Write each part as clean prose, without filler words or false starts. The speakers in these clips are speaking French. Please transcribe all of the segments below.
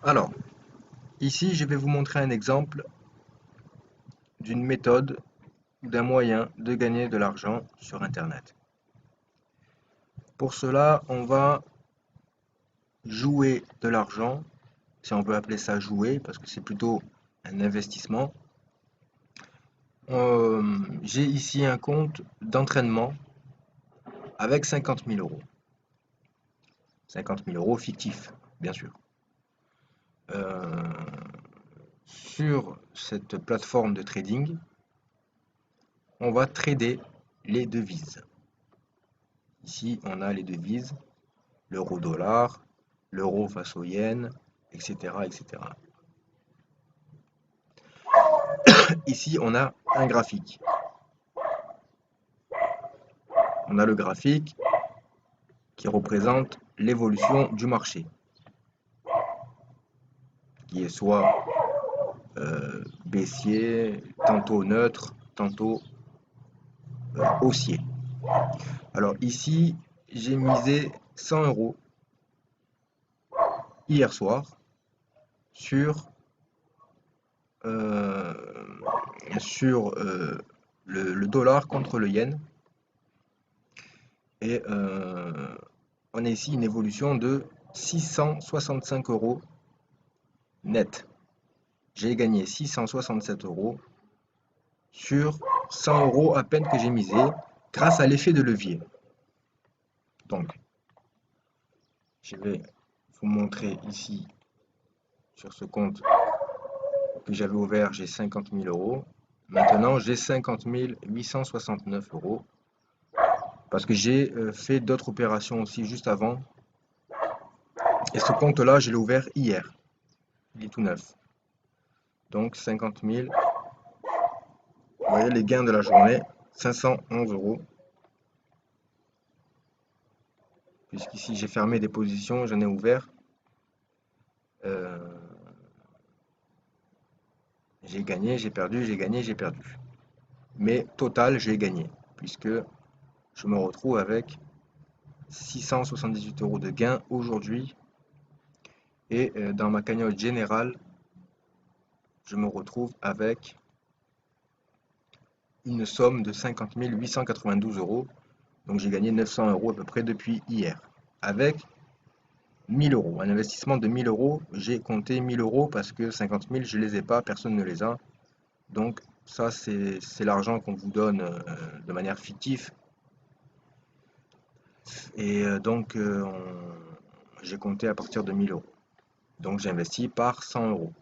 Alors, ici, je vais vous montrer un exemple d'une méthode ou d'un moyen de gagner de l'argent sur Internet. Pour cela, on va jouer de l'argent, si on peut appeler ça jouer, parce que c'est plutôt un investissement. J'ai ici un compte d'entraînement avec 50 000 euros. 50 000 euros fictifs, bien sûr. Euh, sur cette plateforme de trading, on va trader les devises. Ici, on a les devises, l'euro-dollar, l'euro face au yen, etc., etc. Ici, on a un graphique. On a le graphique qui représente l'évolution du marché, qui est soit baissier, tantôt neutre, tantôt haussier. Alors ici, j'ai misé 100 euros hier soir sur, euh, sur le dollar contre le yen. Et on a ici une évolution de 665 euros net. J'ai gagné 667 euros sur 100 euros à peine que j'ai misé grâce à l'effet de levier. Donc, je vais vous montrer ici sur ce compte que j'avais ouvert, j'ai 50 000 euros. Maintenant, j'ai 50 869 euros parce que j'ai fait d'autres opérations aussi juste avant. Et ce compte-là, je l'ai ouvert hier. Il est tout neuf. Donc 50 000. Vous voyez les gains de la journée, 511 euros. Puisqu'ici j'ai fermé des positions, j'en ai ouvert. Euh, j'ai gagné, j'ai perdu, j'ai gagné, j'ai perdu. Mais total, j'ai gagné. Puisque je me retrouve avec 678 euros de gains aujourd'hui. Et dans ma cagnotte générale, je me retrouve avec une somme de 50 892 euros. Donc j'ai gagné 900 euros à peu près depuis hier. Avec 1000 euros. Un investissement de 1000 euros. J'ai compté 1000 euros parce que 50 000, je ne les ai pas, personne ne les a. Donc ça, c'est l'argent qu'on vous donne de manière fictive. Et donc, j'ai compté à partir de 1000 euros. Donc j'ai investi par 100 euros.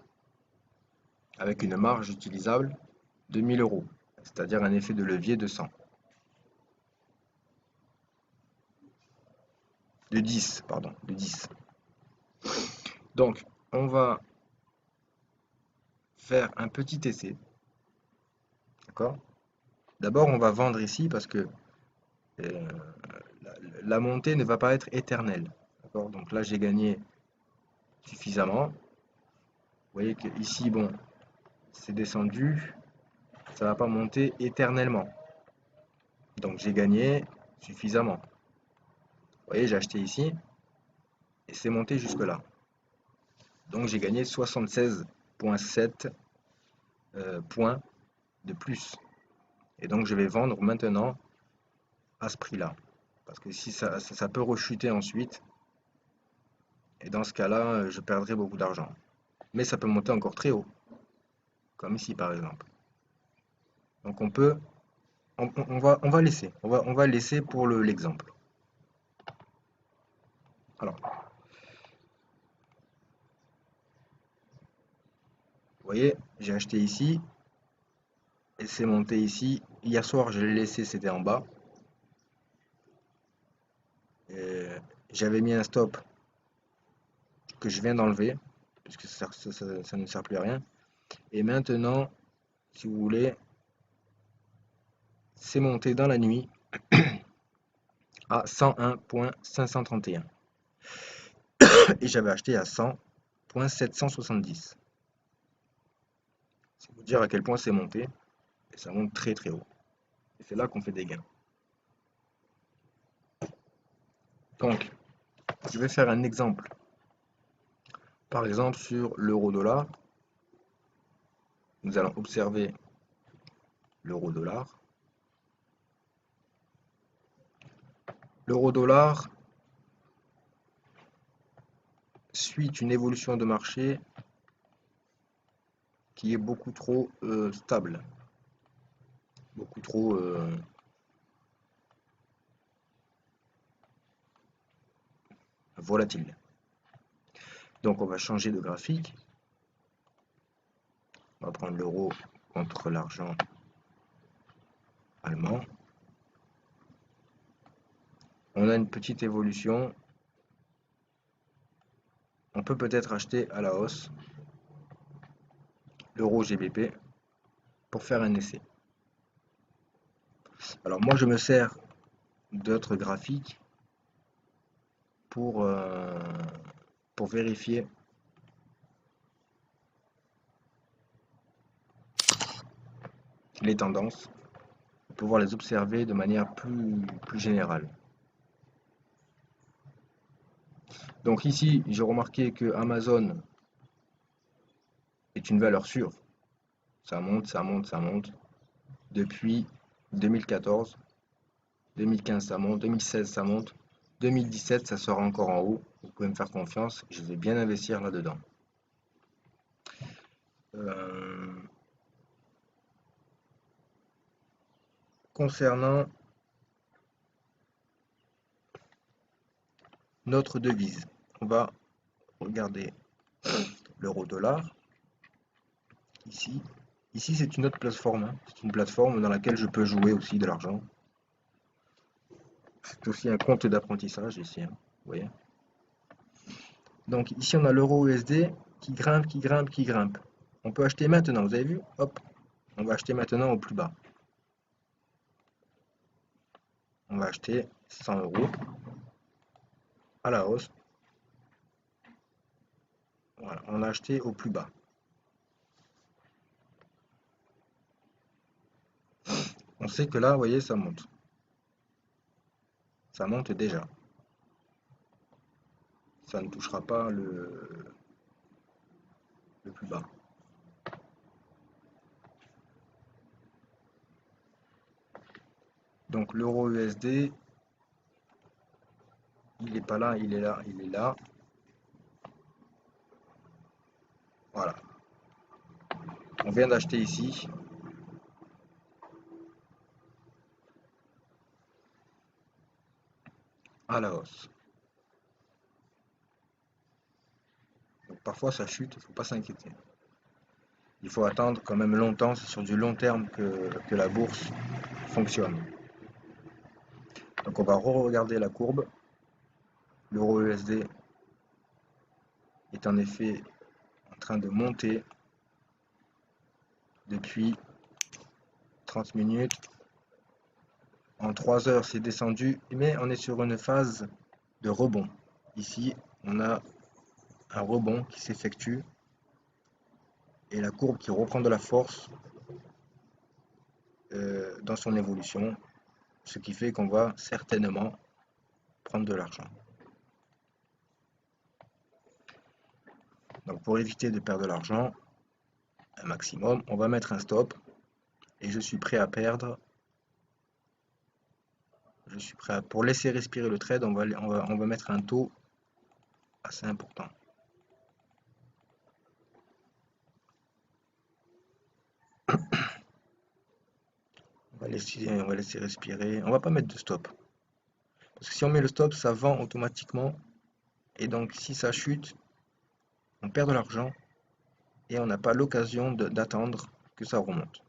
Avec une marge utilisable de 1000 euros. C'est-à-dire un effet de levier de 100. De 10, pardon, de 10. Donc, on va faire un petit essai. D'accord? D'abord, on va vendre ici parce que euh, la montée ne va pas être éternelle. D'accord? Donc là, j'ai gagné suffisamment. Vous voyez que ici, bon, c'est descendu. Ça ne va pas monter éternellement. Donc j'ai gagné suffisamment. Vous voyez, j'ai acheté ici et c'est monté jusque là. Donc j'ai gagné 76,7 points de plus. Et donc je vais vendre maintenant à ce prix-là. Parce que si ça peut rechuter ensuite. Et dans ce cas-là, je perdrai beaucoup d'argent. Mais ça peut monter encore très haut. Comme ici par exemple. Donc on peut. On va laisser. On va laisser pour l'exemple. Alors, vous voyez, j'ai acheté ici. Et c'est monté ici. Hier soir, je l'ai laissé, c'était en bas. J'avais mis un stop que je viens d'enlever, puisque ça ne sert plus à rien. Et maintenant, si vous voulez, c'est monté dans la nuit à 101,531. Et j'avais acheté à 100,770. C'est vous dire à quel point c'est monté. Et ça monte très très haut. Et c'est là qu'on fait des gains. Donc, je vais faire un exemple Par exemple, sur l'euro-dollar, nous allons observer l'euro-dollar. L'euro-dollar suit une évolution de marché qui est beaucoup trop stable, beaucoup trop volatile. Donc on va changer de graphique. On va prendre l'euro contre l'argent allemand. On a une petite évolution. On peut peut-être acheter à la hausse l'euro GBP pour faire un essai. Alors moi je me sers d'autres graphiques pour, pour vérifier les tendances, pour pouvoir les observer de manière plus générale. Donc ici, j'ai remarqué que Amazon est une valeur sûre. Ça monte, ça monte, ça monte. Depuis 2014, 2015 ça monte, 2016 ça monte, 2017 ça sera encore en haut. Vous pouvez me faire confiance, je vais bien investir là-dedans. Concernant notre devise, on va regarder l'euro-dollar. Ici, c'est une autre plateforme, hein. C'est une plateforme dans laquelle je peux jouer aussi de l'argent. C'est aussi un compte d'apprentissage ici, hein, vous voyez. Donc ici on a l'euro USD qui grimpe, qui grimpe, qui grimpe. On peut acheter maintenant, vous avez vu? Hop, on va acheter maintenant au plus bas. On va acheter 100 euros à la hausse. Voilà, on a acheté au plus bas. On sait que là, vous voyez, ça monte. Ça monte déjà. Ça ne touchera pas le plus bas. Donc l'euro USD, il n'est pas là, il est là, il est là. Voilà. On vient d'acheter ici. À la hausse. Donc parfois ça chute, il ne faut pas s'inquiéter. Il faut attendre quand même longtemps, c'est sur du long terme que la bourse fonctionne. Donc on va re-regarder la courbe. L'euro USD est en effet en train de monter depuis 30 minutes. En 3 heures, c'est descendu, mais on est sur une phase de rebond. Ici, on a un rebond qui s'effectue et la courbe qui reprend de la force dans son évolution, ce qui fait qu'on va certainement prendre de l'argent. Donc pour éviter de perdre de l'argent, un maximum, on va mettre un stop et je suis prêt à perdre. Je suis prêt pour laisser respirer le trade, on va mettre un taux assez important. On va laisser respirer. On va pas mettre de stop. Parce que si on met le stop, ça vend automatiquement. Et donc si ça chute, on perd de l'argent et on n'a pas l'occasion d'attendre que ça remonte.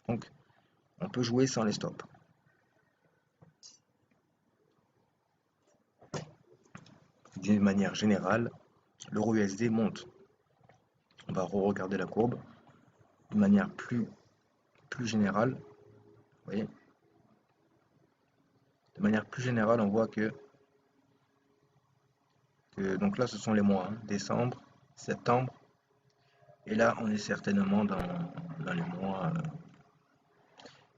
Donc on peut jouer sans les stops. D'une manière générale, l'euro USD monte. On va re-regarder la courbe de manière plus générale. Vous voyez, de manière plus générale, on voit que donc là, ce sont les mois, hein, décembre, septembre, et là, on est certainement dans les mois.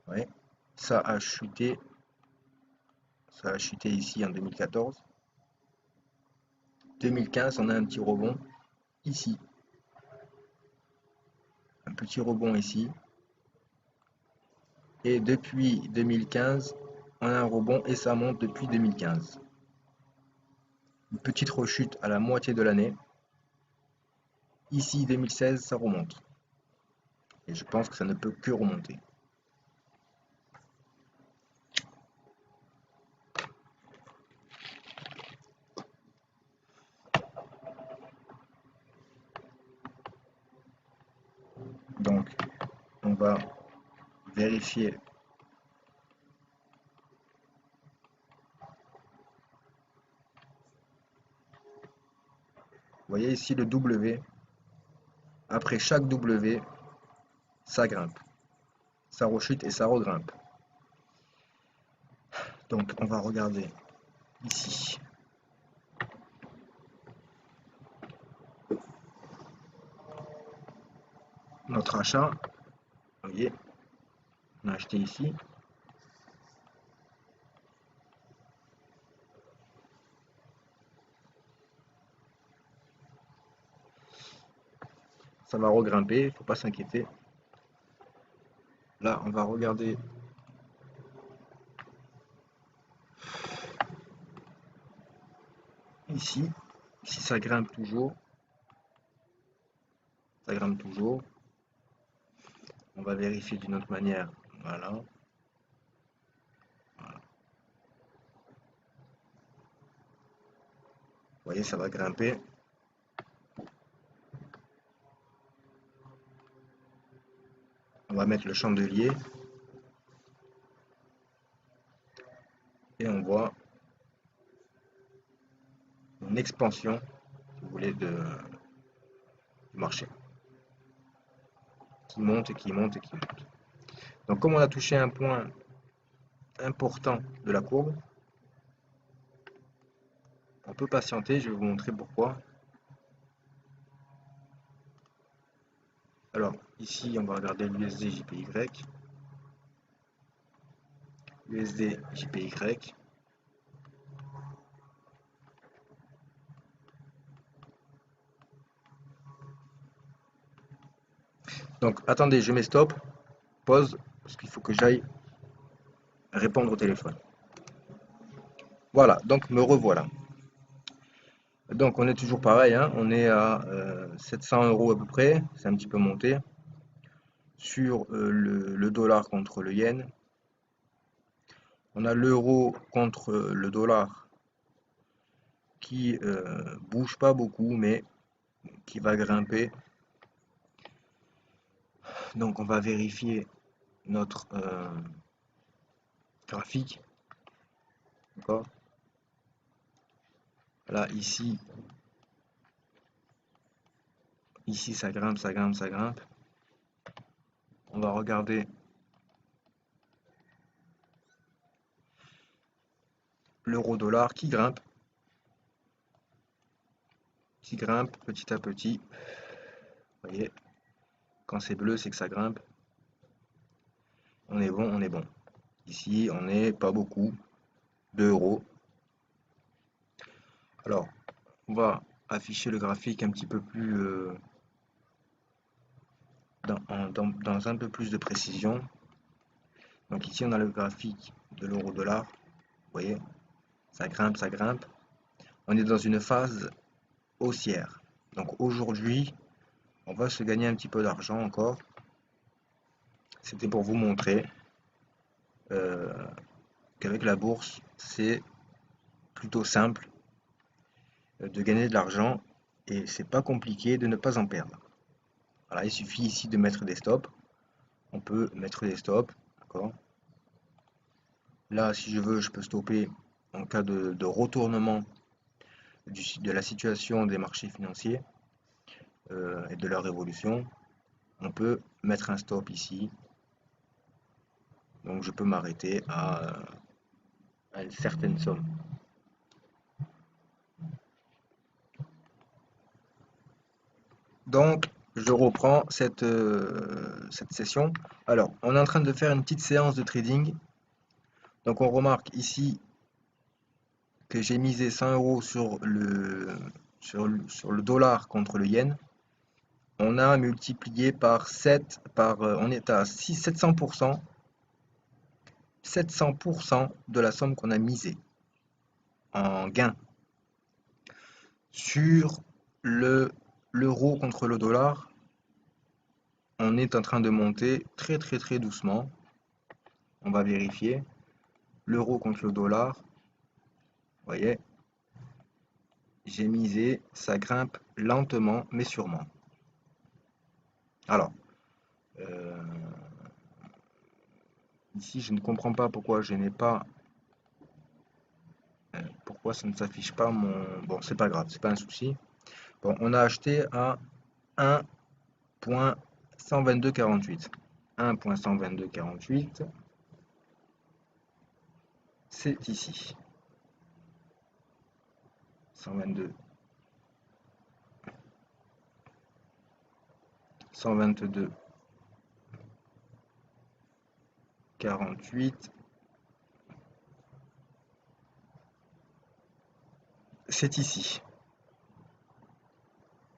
Ouais, ça a chuté ici en 2014. 2015, on a un petit rebond. ici, un petit rebond ici, et depuis 2015, on a un rebond et ça monte depuis 2015. Une petite rechute à la moitié de l'année. Ici, 2016, ça remonte. Et je pense que ça ne peut que remonter. Donc, on va vérifier. Vous voyez ici le W. Après chaque W, ça grimpe. Ça rechute et ça regrimpe. Donc, on va regarder ici. Notre achat. Vous voyez, on a acheté ici. Ça va regrimper, il ne faut pas s'inquiéter. Là, on va regarder ici, si ça grimpe toujours. Ça grimpe toujours. On va vérifier d'une autre manière. Voilà. Voilà. Vous voyez, ça va grimper. On va mettre le chandelier. Et on voit une expansion, si vous voulez, du marché. Qui monte et qui monte et qui monte. Donc comme on a touché un point important de la courbe, on peut patienter, je vais vous montrer pourquoi. Alors ici on va regarder l'USD JPY. USD JPY. Donc attendez, je mets stop, pause, parce qu'il faut que j'aille répondre au téléphone. Voilà, donc me revoilà. Donc on est toujours pareil, hein, on est à 700 € à peu près, c'est un petit peu monté. Sur le dollar contre le yen. On a l'euro contre le dollar qui bouge pas beaucoup mais qui va grimper. Donc on va vérifier notre graphique. D'accord. Là ici ça grimpe, ça grimpe, ça grimpe. On va regarder l'euro dollar qui grimpe petit à petit. Vous voyez, quand c'est bleu c'est que ça grimpe. On est bon, on est bon. Ici on n'est pas beaucoup, 2 €. Alors on va afficher le graphique un petit peu plus dans un peu plus de précision. Donc ici on a le graphique de l'euro dollar. Vous voyez, ça grimpe, ça grimpe. On est dans une phase haussière. Donc aujourd'hui, on va se gagner un petit peu d'argent encore. C'était pour vous montrer qu'avec la bourse, c'est plutôt simple de gagner de l'argent et c'est pas compliqué de ne pas en perdre. Voilà, il suffit ici de mettre des stops. On peut mettre des stops, d'accord. Là, si je veux, je peux stopper en cas de retournement de la situation des marchés financiers et de leur évolution. On peut mettre un stop ici. Donc je peux m'arrêter à une certaine somme. Donc je reprends cette session. Alors on est en train de faire une petite séance de trading. Donc on remarque ici que j'ai misé 100 € sur le dollar contre le yen, on a multiplié par 7, on est à 700% de la somme qu'on a misée en gain. Sur l'euro contre le dollar, on est en train de monter très très très doucement. On va vérifier. L'euro contre le dollar, vous voyez, j'ai misé, ça grimpe lentement mais sûrement. Alors, euh, ici je ne comprends pas pourquoi je n'ai pas, pourquoi ça ne s'affiche pas mon... Bon, c'est pas grave, c'est pas un souci. Bon, on a acheté à 1.12248. 1.12248, c'est ici. 122, 122, 48, c'est ici.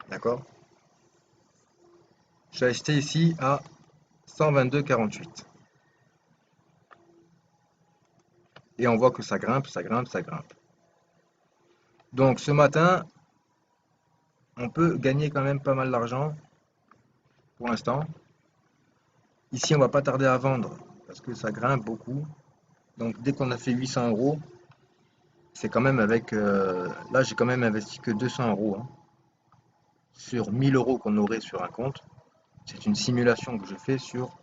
D'accord? J'ai acheté ici à 122,48. Et on voit que ça grimpe, ça grimpe, ça grimpe. Donc ce matin, on peut gagner quand même pas mal d'argent pour l'instant. Ici, on va pas tarder à vendre parce que ça grimpe beaucoup. Donc dès qu'on a fait 800 euros, c'est quand même avec... là, j'ai quand même investi que 200 euros hein, sur 1000 euros qu'on aurait sur un compte. C'est une simulation que je fais sur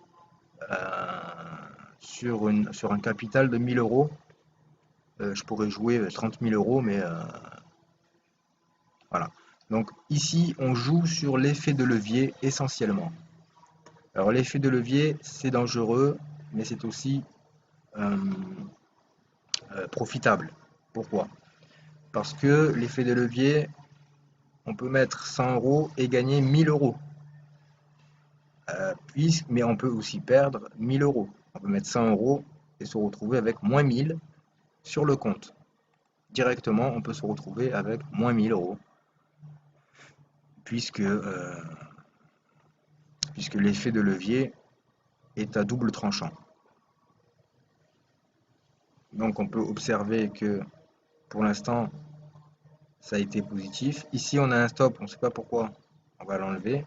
un capital de 1000 euros. Je pourrais jouer 30 000 euros, mais voilà. Donc ici, on joue sur l'effet de levier essentiellement. Alors l'effet de levier, c'est dangereux, mais c'est aussi euh, profitable. Pourquoi? Parce que l'effet de levier, on peut mettre 100 euros et gagner 1000 euros. Mais on peut aussi perdre 1000 euros. On peut mettre 100 euros et se retrouver avec moins 1000 sur le compte. Directement, on peut se retrouver avec moins 1000 euros. Puisque, puisque l'effet de levier est à double tranchant. Donc on peut observer que pour l'instant, ça a été positif. Ici, on a un stop, on ne sait pas pourquoi. On va l'enlever.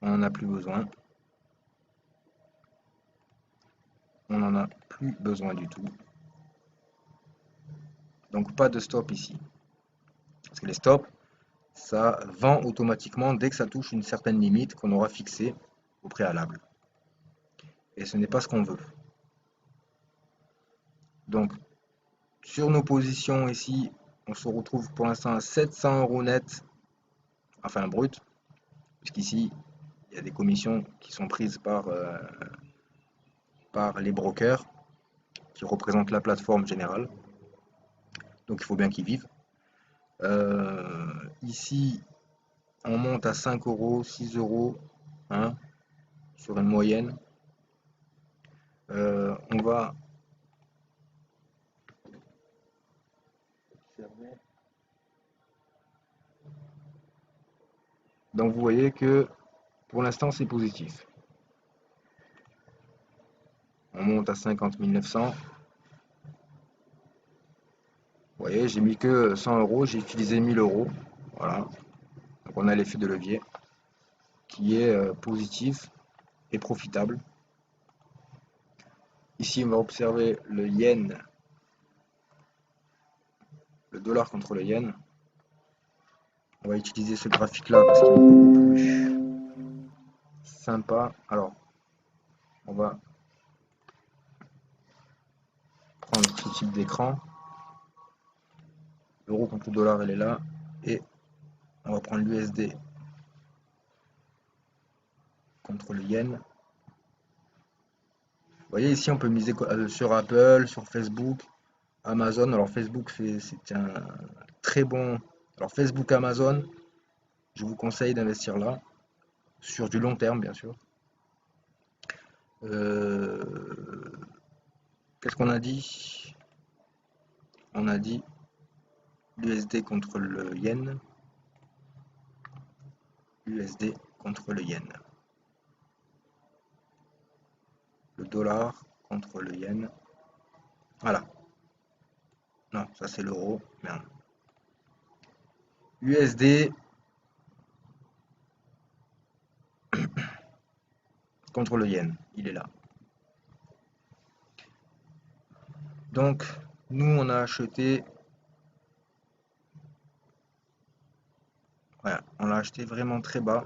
On n'en a plus besoin. On n'en a plus besoin du tout. Donc pas de stop ici. Parce que les stops, ça vend automatiquement dès que ça touche une certaine limite qu'on aura fixée au préalable. Et ce n'est pas ce qu'on veut. Donc sur nos positions ici, on se retrouve pour l'instant à 700 euros net, enfin brut, puisqu'ici, il y a des commissions qui sont prises par les brokers qui représentent la plateforme générale. Donc il faut bien qu'ils vivent. Ici, on monte à 5 euros, 6 euros hein, sur une moyenne. On va observer. Donc vous voyez que pour l'instant c'est positif. On monte à 50 900. Vous voyez, j'ai mis que 100 euros, j'ai utilisé 1000 euros. Voilà. Donc on a l'effet de levier qui est positif et profitable. Ici, on va observer le yen, le dollar contre le yen. On va utiliser ce graphique-là parce qu'il est beaucoup plus sympa. Alors, on va prendre ce type d'écran. L'euro contre le dollar, elle est là. Et on va prendre l'USD contre le yen. Vous voyez ici, on peut miser sur Apple, sur Facebook, Amazon. Alors Facebook, c'est un très bon... Alors Facebook, Amazon, je vous conseille d'investir là, sur du long terme, bien sûr. Qu'est-ce qu'on a dit? On a dit l'USD contre le yen, USD contre le yen, le dollar contre le yen. Voilà. Non, ça c'est l'euro. Merde. USD contre le yen. Il est là. Donc, nous, on a acheté. Voilà, on l'a acheté vraiment très bas.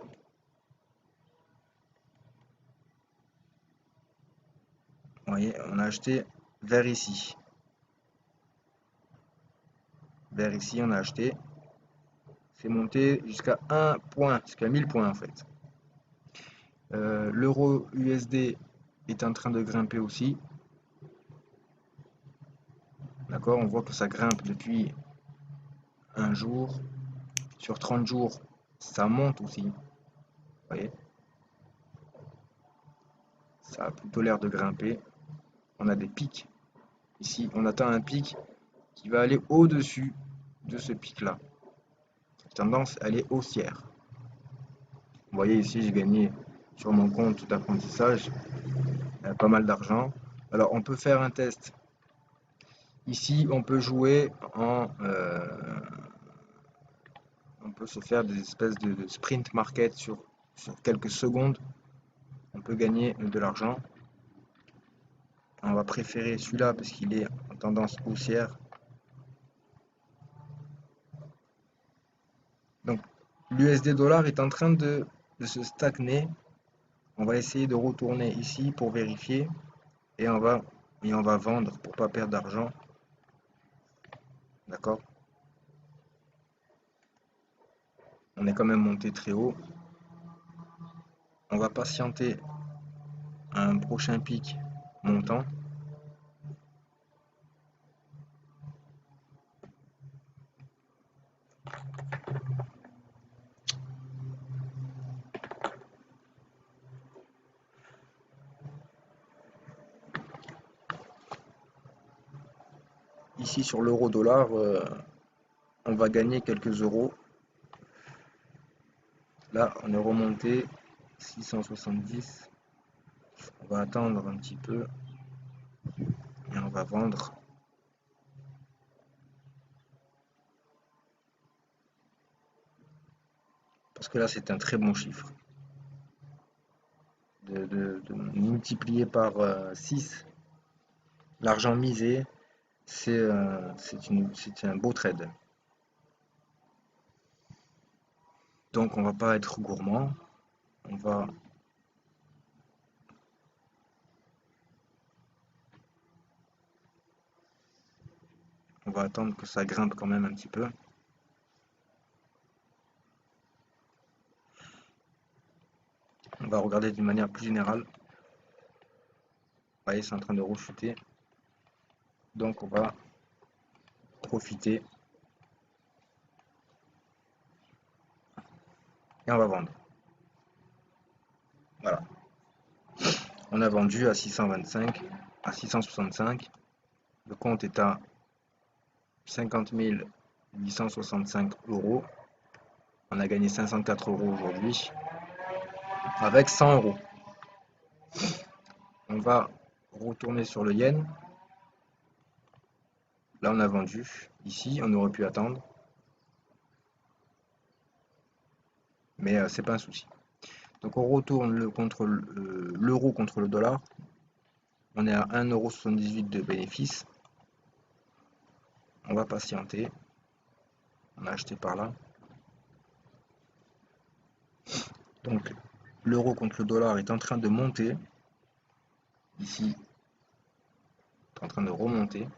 Vous voyez, on a acheté vers ici. Vers ici, on a acheté. C'est monté jusqu'à 1 point, jusqu'à 1000 points en fait. L'euro USD est en train de grimper aussi. D'accord, on voit que ça grimpe depuis un jour. Sur 30 jours, ça monte aussi. Vous voyez, ça a plutôt l'air de grimper. On a des pics. Ici, on atteint un pic qui va aller au-dessus de ce pic-là. Tendance, elle est haussière. Vous voyez ici, j'ai gagné sur mon compte d'apprentissage pas mal d'argent. Alors, on peut faire un test. Ici, on peut jouer en... on peut se faire des espèces de sprint market sur quelques secondes. On peut gagner de l'argent. On va préférer celui-là parce qu'il est en tendance haussière. Donc, l'USD dollar est en train de se stagner. On va essayer de retourner ici pour vérifier et on va vendre pour pas perdre d'argent. D'accord? On est quand même monté très haut. On va patienter à un prochain pic montant. Ici sur l'euro dollar, on va gagner quelques euros. Là, on est remonté 670. On va attendre un petit peu et on va vendre. Parce que là, c'est un très bon chiffre. De multiplier par 6 l'argent misé, c'est un beau trade. Donc, on va pas être gourmand. On va attendre que ça grimpe quand même un petit peu. On va regarder d'une manière plus générale. Vous voyez, c'est en train de rechuter. Donc on va profiter. Et on va vendre. Voilà. On a vendu à 625, à 665. Le compte est à 50 865 euros. On a gagné 504 euros aujourd'hui. Avec 100 euros. On va retourner sur le yen. Là, on a vendu. Ici, on aurait pu attendre. Mais c'est pas un souci. Donc, on retourne l'euro contre le dollar. On est à 1,78 € de bénéfice. On va patienter. On a acheté par là. Donc, l'euro contre le dollar est en train de monter. Ici, est en train de remonter.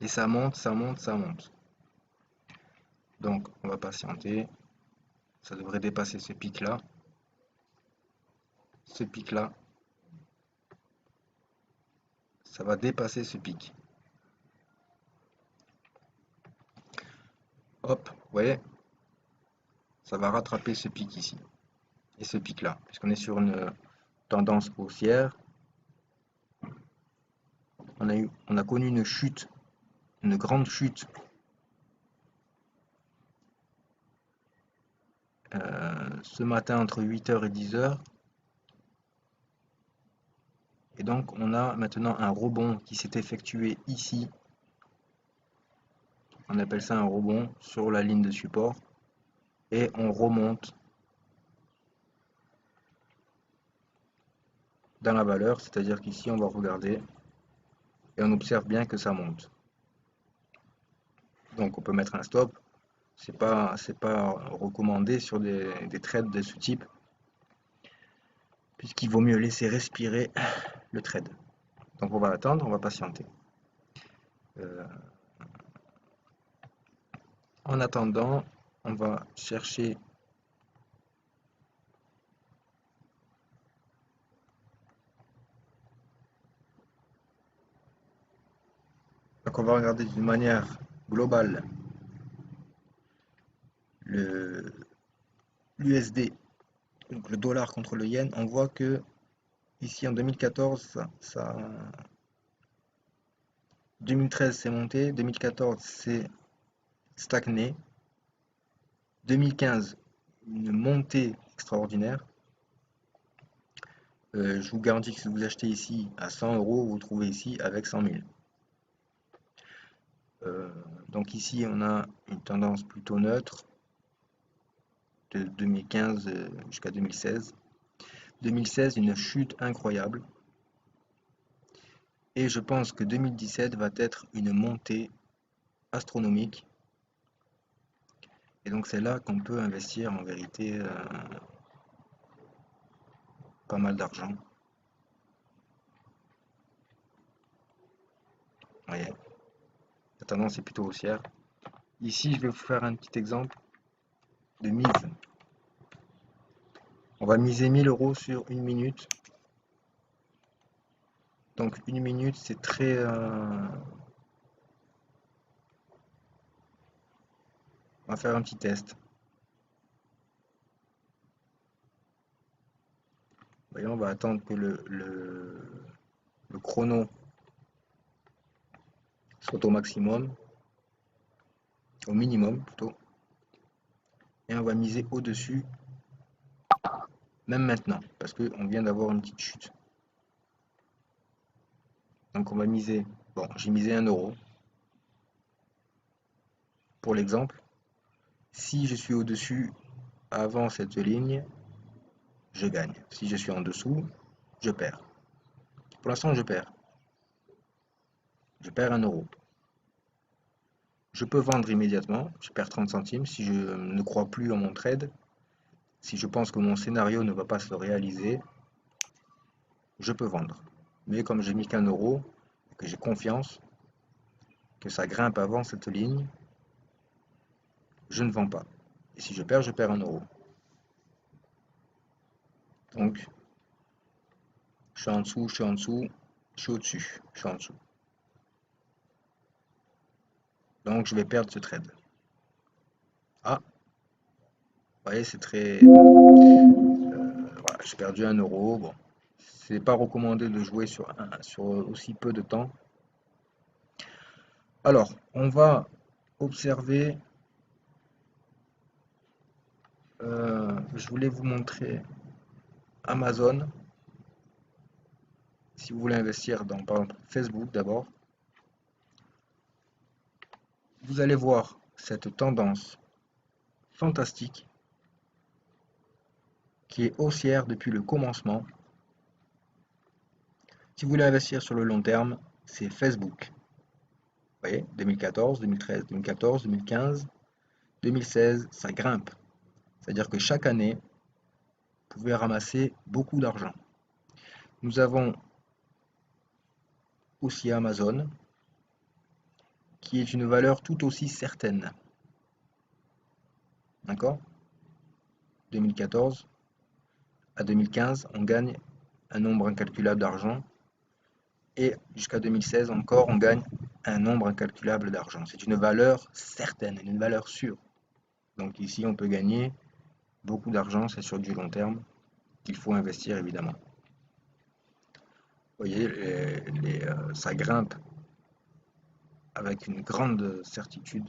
Et ça monte, ça monte, ça monte. Donc, on va patienter. Ça devrait dépasser ce pic-là. Ce pic-là. Ça va dépasser ce pic. Hop, vous voyez, ça va rattraper ce pic ici. Et ce pic-là, puisqu'on est sur une tendance haussière. On a connu une chute une grande chute ce matin entre 8h et 10h. Et donc on a maintenant un rebond qui s'est effectué ici. On appelle ça un rebond sur la ligne de support. Et on remonte dans la valeur, c'est-à-dire qu'ici on va regarder et on observe bien que ça monte. Donc on peut mettre un stop. C'est pas recommandé sur des trades de ce type, puisqu'il vaut mieux laisser respirer le trade. Donc on va attendre, on va patienter. En attendant, on va chercher donc on va regarder d'une manière globale l'USD, donc le dollar contre le yen. On voit que ici en 2014, 2013 c'est monté, 2014 c'est stagné, 2015 une montée extraordinaire. Je vous garantis que si vous achetez ici à 100 euros, vous trouvez ici avec 100 000. Donc ici on a une tendance plutôt neutre de 2015 jusqu'à 2016. 2016 une chute incroyable. Et je pense que 2017 va être une montée astronomique. Et donc c'est là qu'on peut investir en vérité pas mal d'argent. Vous voyez, la tendance est plutôt haussière. Ici, je vais vous faire un petit exemple de mise. On va miser 1000 euros sur une minute. Donc une minute, c'est très... On va faire un petit test. Voyons, on va attendre que le chrono soit au maximum, au minimum plutôt. Et on va miser au-dessus, même maintenant, parce qu'on vient d'avoir une petite chute. Donc on va miser, bon, j'ai misé 1 euro. Pour l'exemple, si je suis au-dessus avant cette ligne, je gagne. Si je suis en dessous, je perds. Pour l'instant, je perds. Je perds 1 euro. Je peux vendre immédiatement, je perds 30 centimes si je ne crois plus en mon trade. Si je pense que mon scénario ne va pas se réaliser, je peux vendre. Mais comme j'ai mis qu'un euro, que j'ai confiance, que ça grimpe avant cette ligne, je ne vends pas. Et si je perds 1 euro. Donc, je suis en dessous, je suis en dessous, je suis au-dessus, je suis en dessous. Donc, je vais perdre ce trade. Ah, vous voyez, c'est très... voilà, j'ai perdu 1 euro. Bon, c'est pas recommandé de jouer sur aussi peu de temps. Alors, on va observer. Je voulais vous montrer Amazon. Si vous voulez investir dans, par exemple, Facebook d'abord, vous allez voir cette tendance fantastique qui est haussière depuis le commencement. Si vous voulez investir sur le long terme, c'est Facebook. Vous voyez, 2014, 2013, 2014, 2015, 2016, ça grimpe. C'est-à-dire que chaque année, vous pouvez ramasser beaucoup d'argent. Nous avons aussi Amazon, qui est une valeur tout aussi certaine. D'accord? 2014 à 2015, on gagne un nombre incalculable d'argent. Et jusqu'à 2016 encore, on gagne un nombre incalculable d'argent. C'est une valeur certaine, une valeur sûre. Donc ici, on peut gagner beaucoup d'argent, c'est sur du long terme qu'il faut investir évidemment. Vous voyez, ça grimpe avec une grande certitude.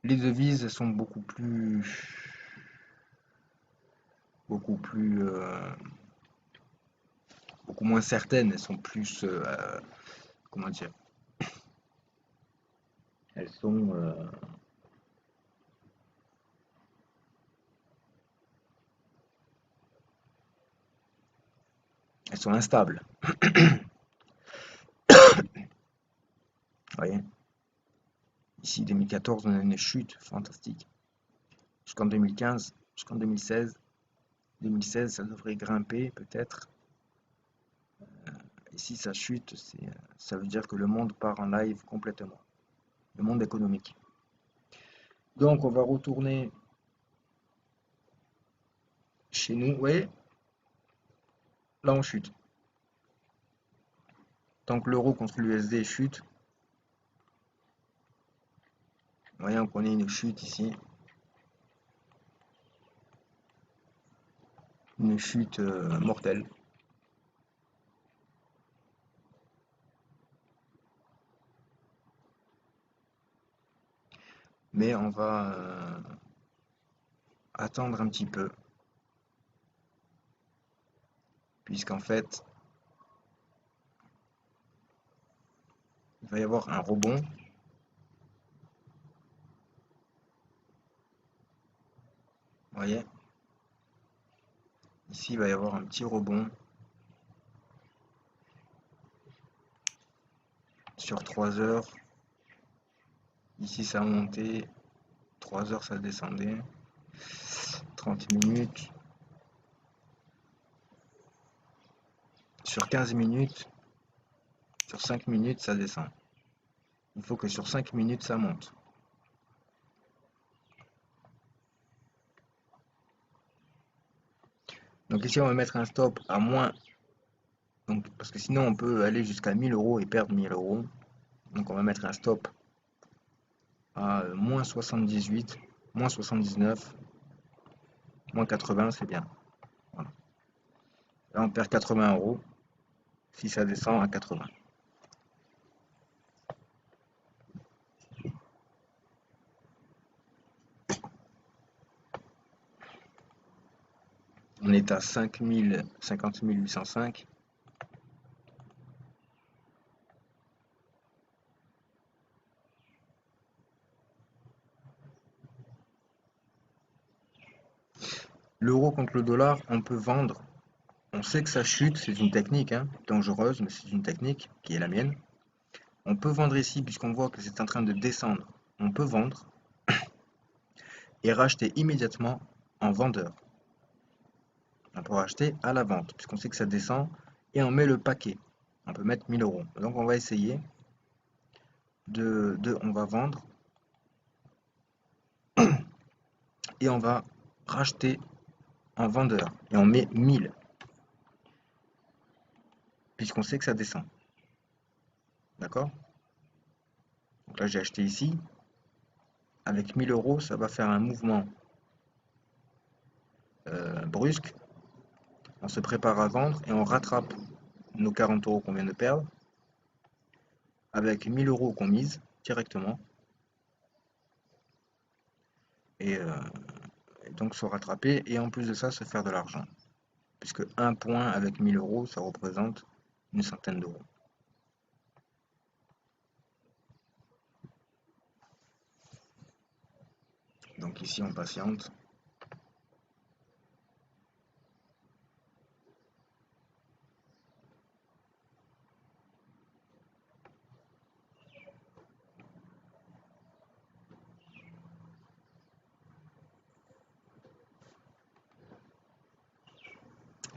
Les devises sont beaucoup plus, beaucoup moins certaines. Elles sont plus, comment dire, elles sont, elles sont instables. Vous voyez? Ici, 2014, on a une chute fantastique. Jusqu'en 2015, jusqu'en 2016. 2016, ça devrait grimper peut-être. Et si ça chute, ça veut dire que le monde part en live complètement. Le monde économique. Donc, on va retourner chez nous. Vous voyez? Là, on chute. Tant que l'euro contre l'USD chute, vous voyez, on connaît une chute ici. Une chute mortelle. Mais on va attendre un petit peu. Puisqu'en fait, il va y avoir un rebond. Vous voyez? Ici, il va y avoir un petit rebond sur 3 heures. Ici, ça a monté. 3 heures, ça descendait. 30 minutes. Sur 15 minutes, sur 5 minutes, ça descend. Il faut que sur 5 minutes, ça monte. Donc ici, on va mettre un stop à moins. Donc, parce que sinon, on peut aller jusqu'à 1000 euros et perdre 1000 euros. Donc on va mettre un stop à moins 78, moins 79, moins 80, c'est bien. Voilà. Là, on perd 80 euros si ça descend à 80. On est à 50 805. L'euro contre le dollar, on peut vendre. On sait que ça chute, c'est une technique dangereuse, mais c'est une technique qui est la mienne. On peut vendre ici puisqu'on voit que c'est en train de descendre. On peut vendre et racheter immédiatement en vendeur. On peut racheter à la vente puisqu'on sait que ça descend et on met le paquet. On peut mettre 1000 euros. Donc on va essayer on va vendre et on va racheter en vendeur et on met 1000 puisqu'on sait que ça descend. D'accord? Donc là j'ai acheté ici. Avec 1000 euros, ça va faire un mouvement brusque. On se prépare à vendre et on rattrape nos 40 euros qu'on vient de perdre avec 1000 euros qu'on mise directement et, donc se rattraper et en plus de ça se faire de l'argent puisque un point avec 1000 euros ça représente une centaine d'euros. Donc ici on patiente.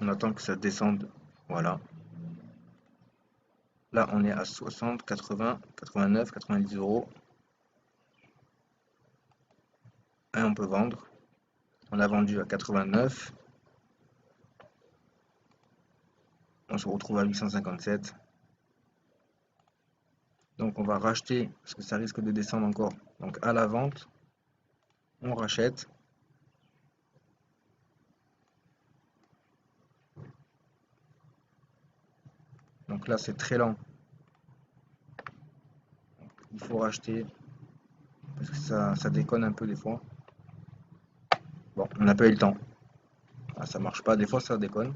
On attend que ça descende. Voilà. Là on est à 60, 80, 89, 90 euros. Et on peut vendre. On a vendu à 89. On se retrouve à 857. Donc on va racheter, parce que ça risque de descendre encore. Donc à la vente, on rachète. Donc là c'est très lent. il faut racheter parce que ça déconne un peu des fois. Bon, on n'a pas eu le temps. Ah, ça marche pas, des fois ça déconne.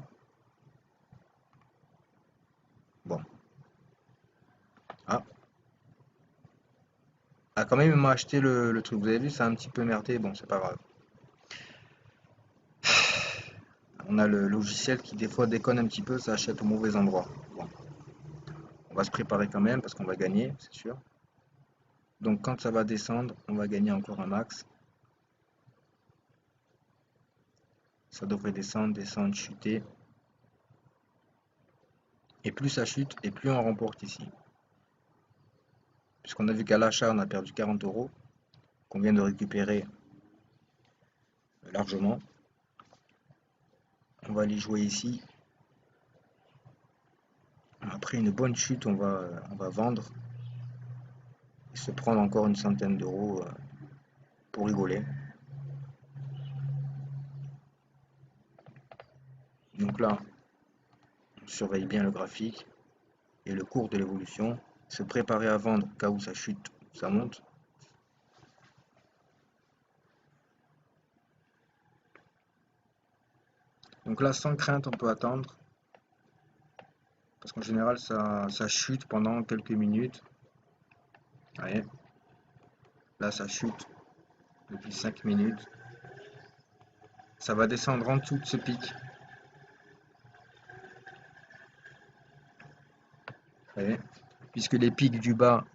Bon. Ah, ah quand même il m'a acheté le truc. Vous avez vu, ça a un petit peu merdé. Bon, c'est pas grave. On a le logiciel qui des fois déconne un petit peu, ça achète au mauvais endroit. Bon, on va se préparer quand même parce qu'on va gagner, c'est sûr. Donc quand ça va descendre, on va gagner encore un max. Ça devrait descendre, descendre, chuter. Et plus ça chute, et plus on remporte ici. Puisqu'on a vu qu'à l'achat, on a perdu 40 euros, qu'on vient de récupérer largement. On va aller jouer ici. Après une bonne chute, on va vendre et se prendre encore une centaine d'euros pour rigoler. Donc là, on surveille bien le graphique et le cours de l'évolution. Se préparer à vendre au cas où ça chute, ça monte. Donc là, sans crainte, on peut attendre. Parce qu'en général, ça chute pendant quelques minutes. Vous voyez, là, ça chute depuis 5 minutes. Ça va descendre en dessous de ce pic. Vous voyez, puisque les pics du bas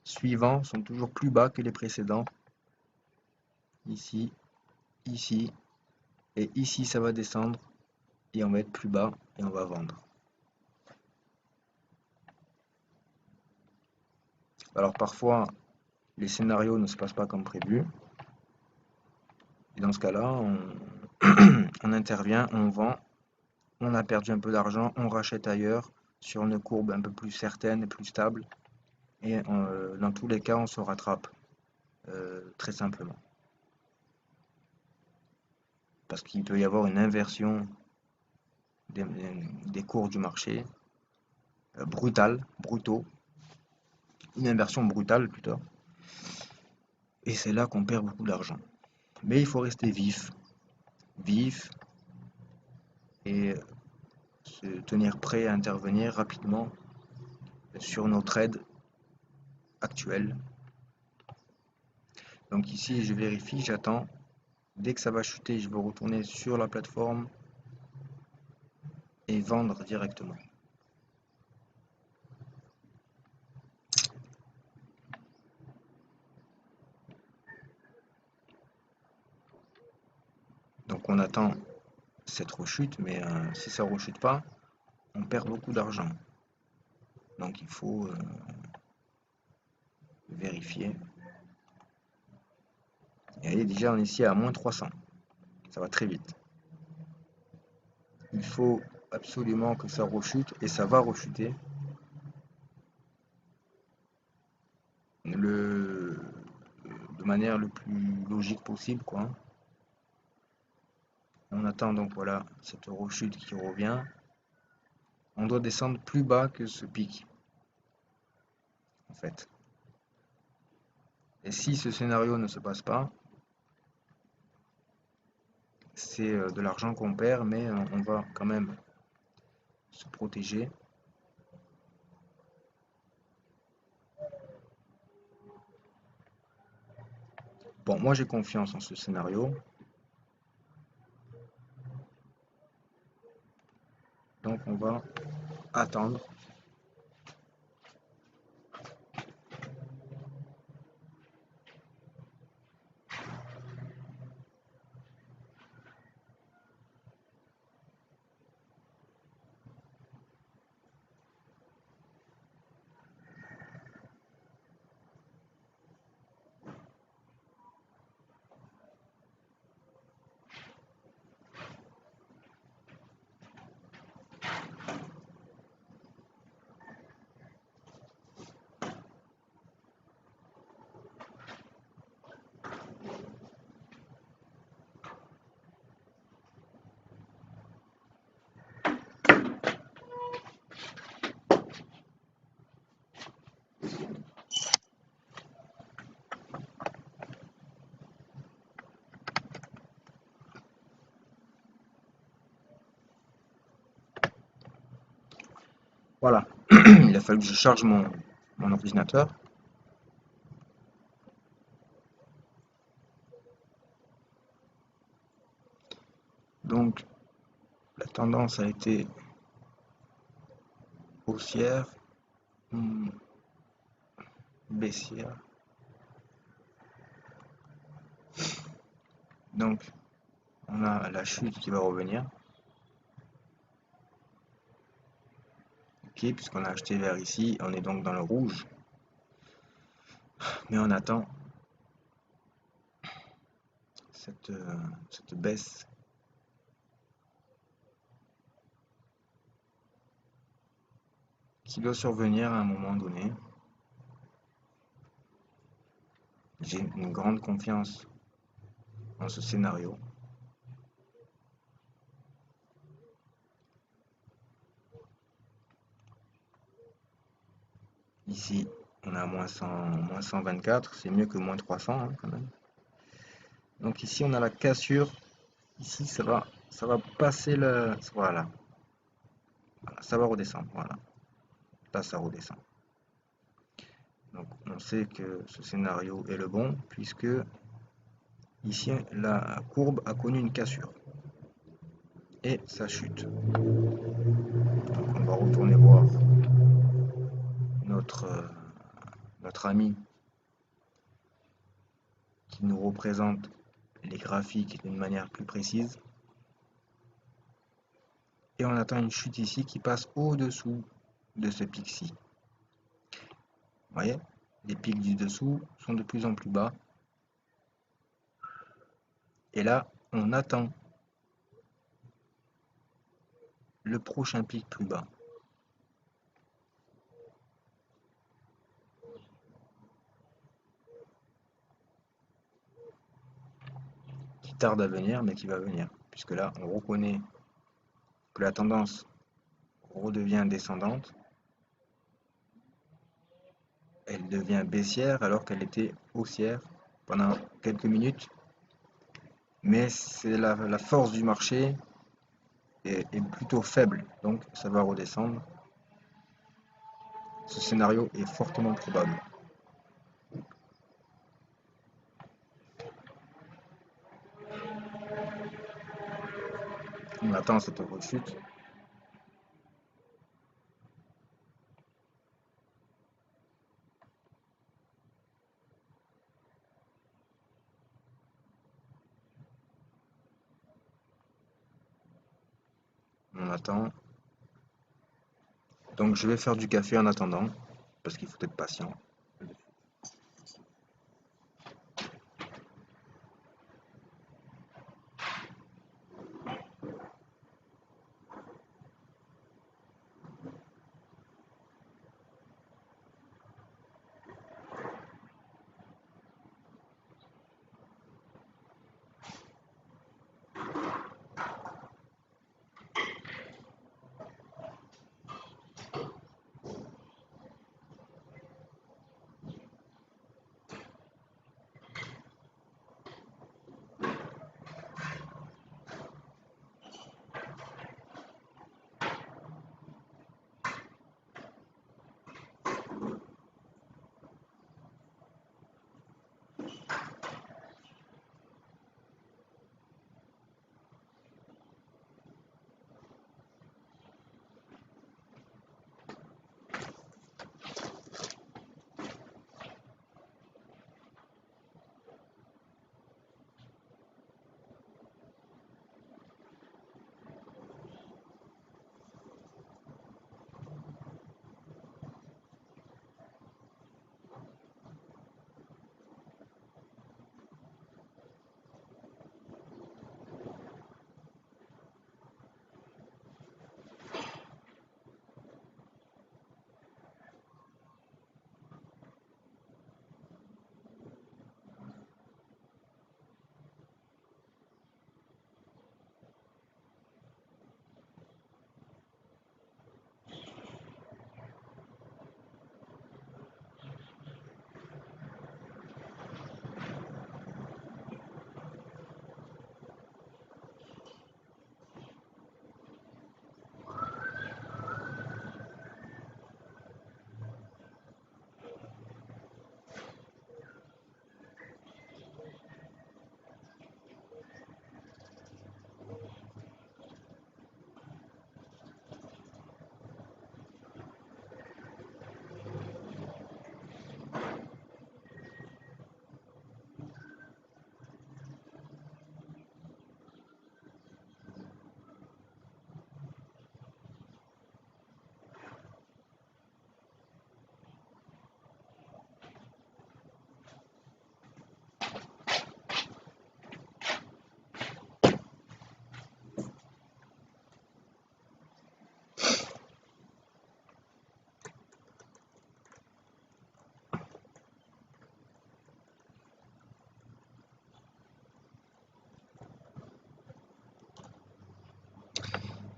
suivants sont toujours plus bas que les précédents. Ici, ici, et ici, ça va descendre. Et on va être plus bas et on va vendre. Alors parfois, les scénarios ne se passent pas comme prévu. Et dans ce cas-là, on intervient, on vend, on a perdu un peu d'argent, on rachète ailleurs sur une courbe un peu plus certaine et plus stable. Et dans tous les cas, on se rattrape très simplement. Parce qu'il peut y avoir une inversion des cours du marché, brutaux, une inversion brutale plutôt. Et c'est là qu'on perd beaucoup d'argent. Mais il faut rester vif et se tenir prêt à intervenir rapidement sur nos trades actuels. Donc ici, je vérifie, j'attends. Dès que ça va chuter, je vais retourner sur la plateforme et vendre directement. Donc on attend cette rechute, mais si ça ne rechute pas, on perd beaucoup d'argent. Donc il faut vérifier. Et déjà on est ici à moins 300. Ça va très vite. Il faut absolument que ça rechute et ça va rechuter. De manière le plus logique possible, quoi. On attend donc voilà cette rechute qui revient. On doit descendre plus bas que ce pic, en fait. Et si ce scénario ne se passe pas, c'est de l'argent qu'on perd, mais on va quand même se protéger. Bon, moi j'ai confiance en ce scénario. Donc on va attendre. Voilà, il a fallu que je charge mon ordinateur. Donc, la tendance a été haussière, hmm, baissière. Donc, on a la chute qui va revenir. Ok, puisqu'on a acheté vers ici, on est donc dans le rouge. Mais on attend cette baisse qui doit survenir à un moment donné. J'ai une grande confiance en ce scénario. Ici, on a moins 124, c'est mieux que moins 300 hein, quand même. Donc ici, on a la cassure. Ici, ça va passer le... Voilà. Voilà, ça va redescendre. Voilà. Là, ça redescend. Donc on sait que ce scénario est le bon puisque ici, la courbe a connu une cassure. Et ça chute. Donc on va retourner voir notre ami qui nous représente les graphiques d'une manière plus précise. Et on attend une chute ici qui passe au-dessous de ce pic-ci. Vous voyez, les pics du dessous sont de plus en plus bas. Et là, on attend le prochain pic plus bas. Qui tarde à venir, mais qui va venir. Puisque là, on reconnaît que la tendance redevient descendante. Elle devient baissière alors qu'elle était haussière pendant quelques minutes. Mais c'est la force du marché est plutôt faible, donc ça va redescendre. Ce scénario est fortement probable. On attend cette rechute. On attend. Donc je vais faire du café en attendant, parce qu'il faut être patient.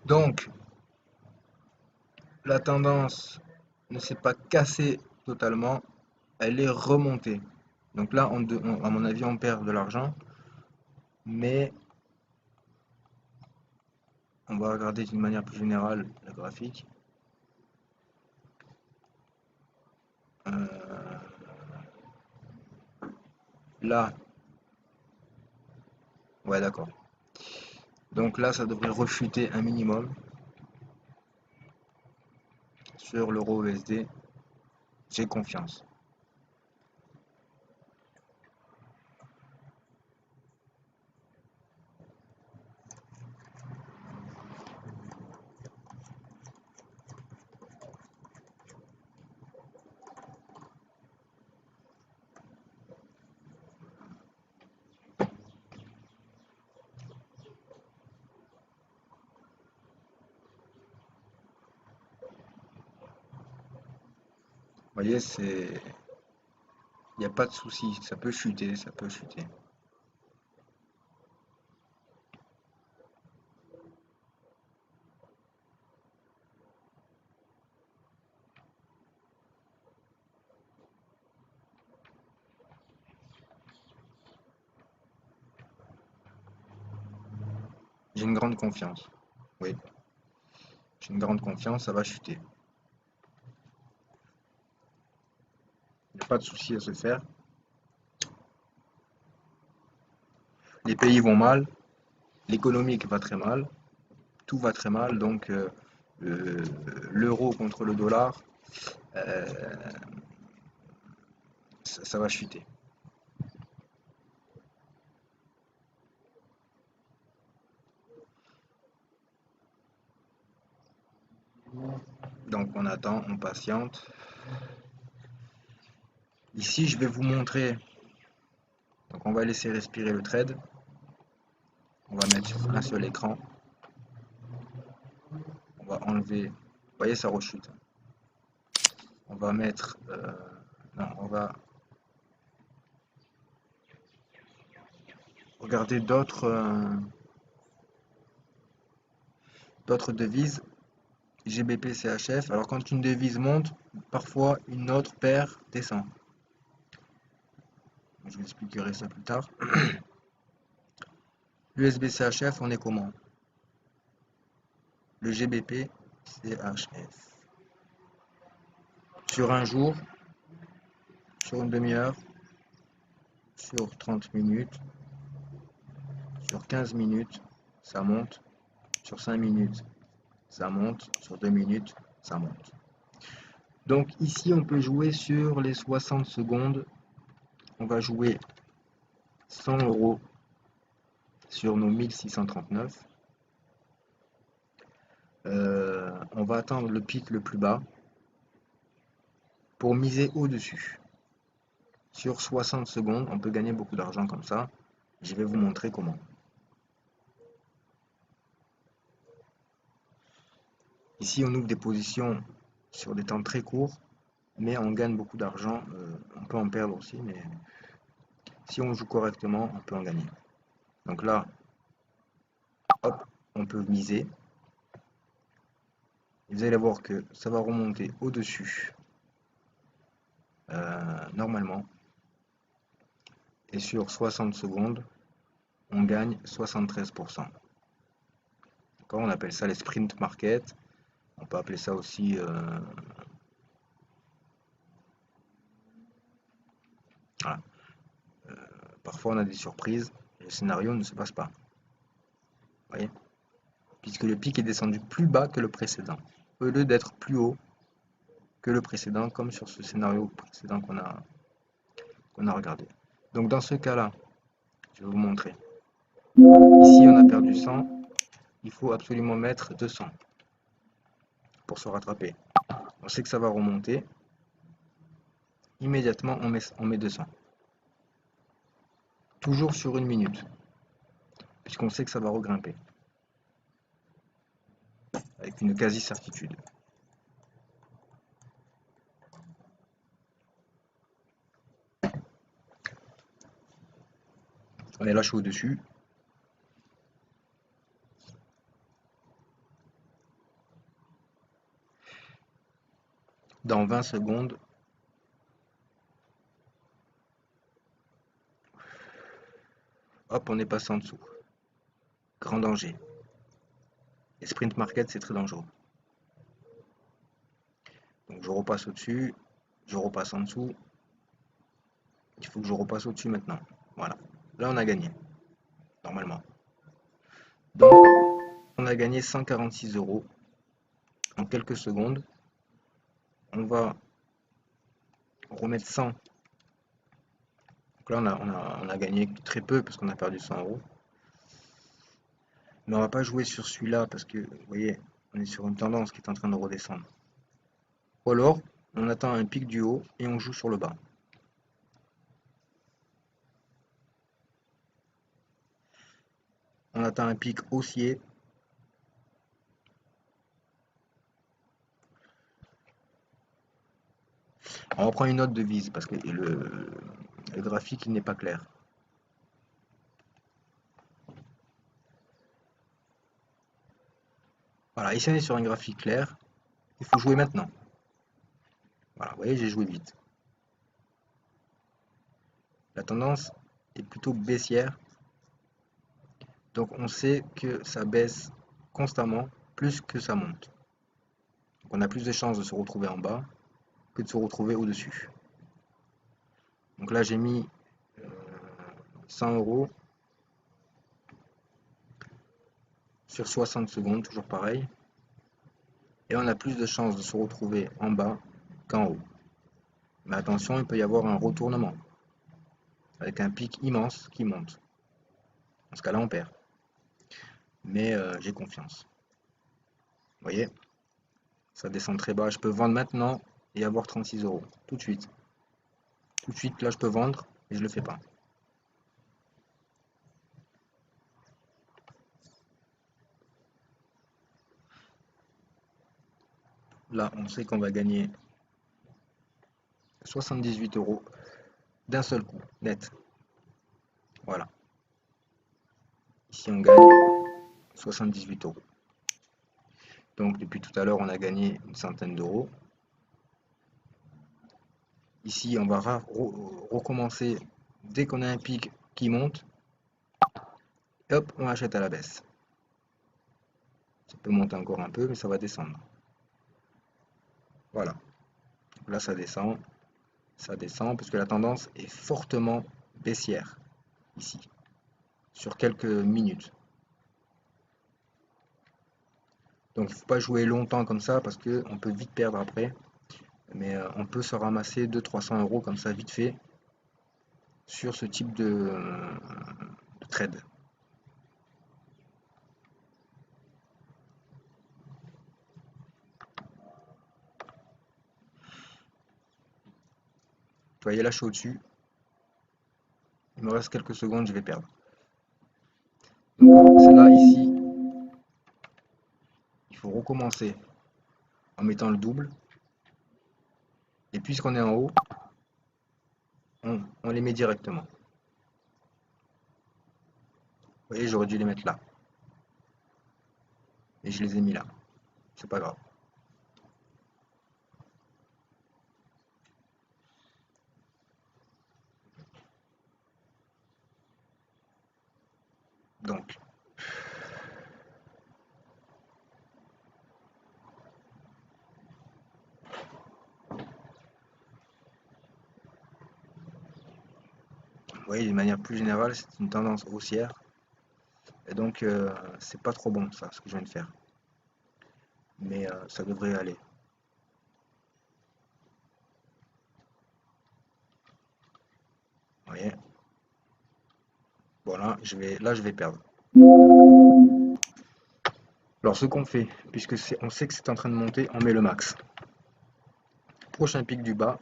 Donc, la tendance ne s'est pas cassée totalement, elle est remontée. Donc là, à mon avis, on perd de l'argent, mais on va regarder d'une manière plus générale le graphique. Euh, Là, ouais, d'accord. Donc là, ça devrait rechuter un minimum sur l'euro USD. J'ai confiance. Vous voyez, il n'y a pas de souci. Ça peut chuter, ça peut chuter. J'ai une grande confiance. Oui, j'ai une grande confiance, ça va chuter. Il n'y a pas de souci à se faire. Les pays vont mal, l'économique va très mal, tout va très mal, donc euh, l'euro contre le dollar, euh, ça va chuter. Donc on attend, on patiente. Ici, je vais vous montrer. Donc on va laisser respirer le trade. On va mettre sur un seul écran. On va enlever. Vous voyez, ça rechute. On va mettre. Non, on va regarder d'autres devises. GBP, CHF. Alors quand une devise monte, parfois une autre paire descend. Je vous expliquerai ça plus tard. L'USB CHF, on est comment? Le GBP CHF. Sur un jour, sur une demi-heure, sur 30 minutes, sur 15 minutes, ça monte. Sur 5 minutes, ça monte. Sur 2 minutes, ça monte. Donc ici, on peut jouer sur les 60 secondes. On va jouer 100 euros sur nos 1639. On va attendre le pic le plus bas pour miser au-dessus. Sur 60 secondes, on peut gagner beaucoup d'argent comme ça. Je vais vous montrer comment. Ici, on ouvre des positions sur des temps très courts, mais on gagne beaucoup d'argent. On peut en perdre aussi, mais si on joue correctement, on peut en gagner. Donc là, hop, on peut miser. Et vous allez voir que ça va remonter au-dessus, normalement. Et sur 60 secondes, on gagne 73%. On appelle ça les sprint market. On peut appeler ça aussi voilà. Parfois on a des surprises et le scénario ne se passe pas. Vous voyez? Puisque le pic est descendu plus bas que le précédent, au lieu d'être plus haut que le précédent, comme sur ce scénario précédent qu'on a regardé. Donc dans ce cas-là, je vais vous montrer. Ici on a perdu 100, il faut absolument mettre 200 pour se rattraper. On sait que ça va remonter, immédiatement on met 200. Toujours sur une minute, puisqu'on sait que ça va regrimper, avec une quasi-certitude. On est lâché au-dessus. dans 20 secondes, hop, on est passé en dessous. Grand danger. Et sprint market, c'est très dangereux. Donc je repasse au-dessus, je repasse en dessous. Il faut que je repasse au-dessus maintenant. Voilà. Là, on a gagné, normalement. Donc, on a gagné 146 € en quelques secondes. On va remettre 100. Donc là, on a gagné très peu parce qu'on a perdu 100 €. Mais on va pas jouer sur celui-là parce que, vous voyez, on est sur une tendance qui est en train de redescendre. Ou alors, on attend un pic du haut et on joue sur le bas. On attend un pic haussier. On reprend une autre devise parce que le graphique il n'est pas clair. Voilà, ici on est sur un graphique clair. Il faut jouer maintenant. Voilà, vous voyez, j'ai joué vite. La tendance est plutôt baissière. Donc on sait que ça baisse constamment plus que ça monte. Donc on a plus de chances de se retrouver en bas que de se retrouver au-dessus. Donc là j'ai mis 100 € sur 60 secondes, toujours pareil. Et on a plus de chances de se retrouver en bas qu'en haut. Mais attention, il peut y avoir un retournement avec un pic immense qui monte. Dans ce cas-là, on perd. Mais j'ai confiance. Vous voyez, ça descend très bas. Je peux vendre maintenant et avoir 36 € tout de suite. Tout de suite, là, je peux vendre et je ne le fais pas. Là, on sait qu'on va gagner 78 € d'un seul coup, net. Voilà. Ici, on gagne 78 €. Donc, depuis tout à l'heure, on a gagné une centaine d'euros. Ici, on va recommencer dès qu'on a un pic qui monte. Et hop, on achète à la baisse. Ça peut monter encore un peu, mais ça va descendre. Voilà. Là, ça descend, parce que la tendance est fortement baissière, ici, sur quelques minutes. Donc, il ne faut pas jouer longtemps comme ça, parce qu'on peut vite perdre après. Mais on peut se ramasser 200-300 € comme ça, vite fait, sur ce type de trade. Vous voyez, là, je suis au-dessus. Il me reste quelques secondes, je vais perdre. Donc, c'est là, ici, il faut recommencer en mettant le double. Et puisqu'on est en haut, on les met directement. Vous voyez, j'aurais dû les mettre là. Et je les ai mis là. C'est pas grave. Donc, vous voyez, d'une manière plus générale, c'est une tendance haussière. Et donc, c'est pas trop bon, ça, ce que je viens de faire. Mais ça devrait aller. Vous voyez? Voilà, là, je vais perdre. Alors, ce qu'on fait, puisque on sait que c'est en train de monter, on met le max. Prochain pic du bas.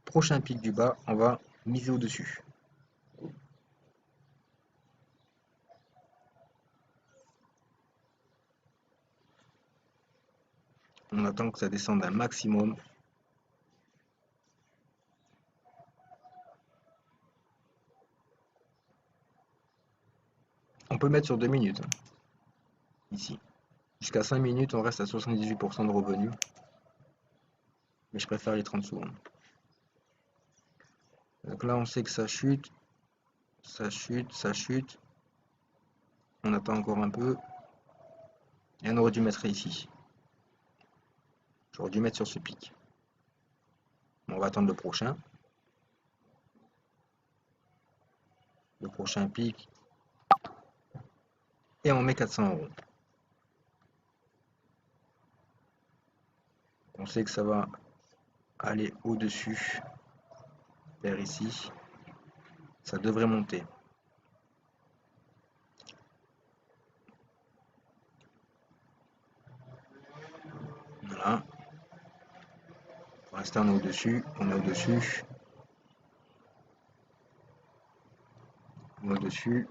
Prochain pic du bas, on va miser au-dessus. On attend que ça descende un maximum. On peut mettre sur 2 minutes, hein, ici. Jusqu'à 5 minutes, on reste à 78% de revenus. mais je préfère les 30 secondes. Donc là, on sait que ça chute, ça chute, ça chute. On attend encore un peu. Et on aurait dû mettre ici. J'aurais dû mettre sur ce pic. On va attendre le prochain. Le prochain pic. Et on met 400 €. On sait que ça va aller au-dessus, vers ici. Ça devrait monter. Voilà. Pour l'instant, on est au-dessus. On est au-dessus. On est au-dessus.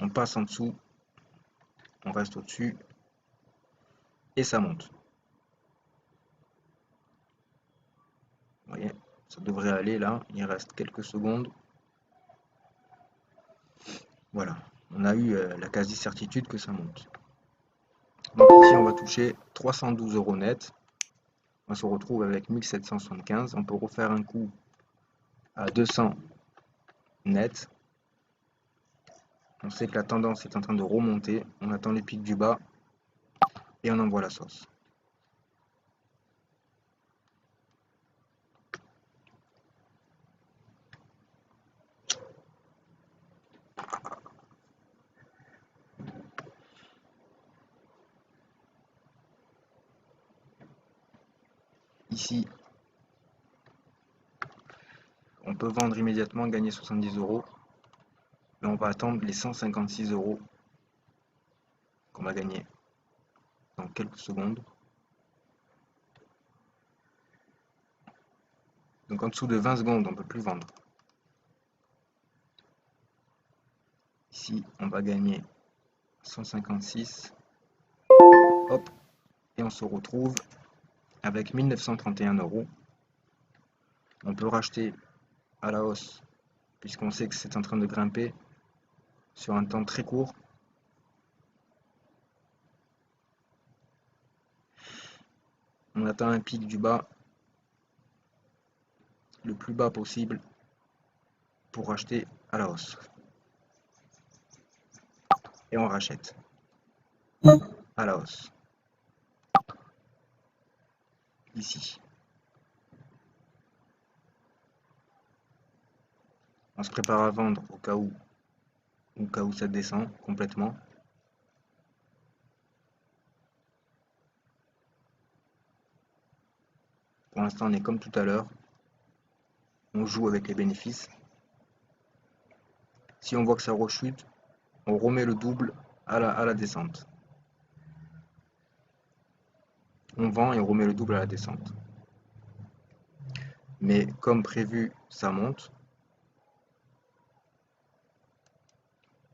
On passe en dessous. On reste au-dessus. Et ça monte. Vous voyez, ça devrait aller là. Il reste quelques secondes. Voilà. On a eu la quasi-certitude que ça monte. Donc ici, on va toucher 312 € net. On se retrouve avec 1775. On peut refaire un coup à 200 net. On sait que la tendance est en train de remonter. On attend les pics du bas et on envoie la sauce. Ici, on peut vendre immédiatement, gagner 70 €. Mais on va attendre les 156 € qu'on va gagner dans quelques secondes. Donc en dessous de 20 secondes, on ne peut plus vendre. Ici, on va gagner 156. Hop. Et on se retrouve avec 1931 €. On peut racheter à la hausse, puisqu'on sait que c'est en train de grimper sur un temps très court. On attend un pic du bas, le plus bas possible, pour racheter à la hausse. Et on rachète à la hausse. Ici. On se prépare à vendre au cas où ça descend complètement. Pour l'instant, on est comme tout à l'heure. On joue avec les bénéfices. Si on voit que ça rechute, on remet le double à la descente. On vend et on remet le double à la descente. Mais comme prévu, ça monte.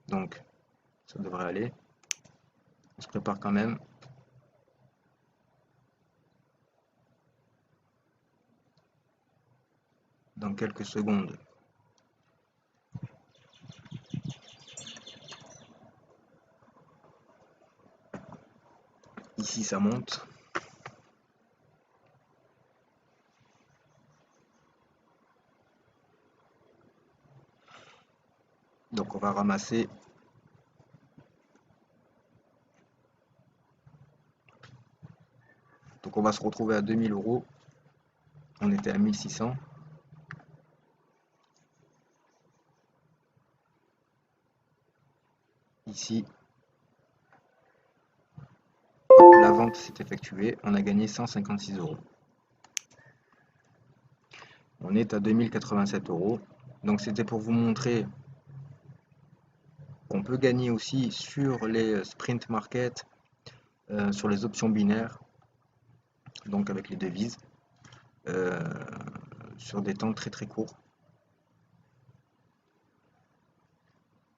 Donc, ça devrait aller. On se prépare quand même. Dans quelques secondes. Ici, ça monte. Donc, on va ramasser. Donc, on va se retrouver à 2000 €. On était à 1600. Ici, la vente s'est effectuée. On a gagné 156 €. On est à 2087 €. Donc, c'était pour vous montrer qu'on peut gagner aussi sur les sprint market, sur les options binaires, donc avec les devises, sur des temps très très courts.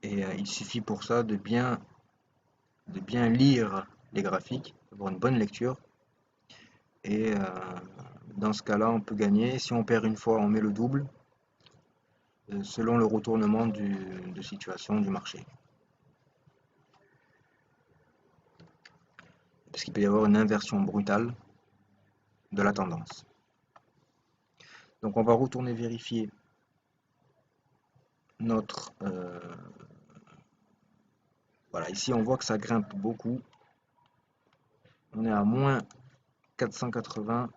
Et il suffit pour ça de bien lire les graphiques, d'avoir une bonne lecture. Et dans ce cas-là, on peut gagner. Si on perd une fois, on met le double. selon le retournement de situation du marché. Parce qu'il peut y avoir une inversion brutale de la tendance. Donc on va retourner vérifier notre... voilà, ici on voit que ça grimpe beaucoup. On est à moins 480.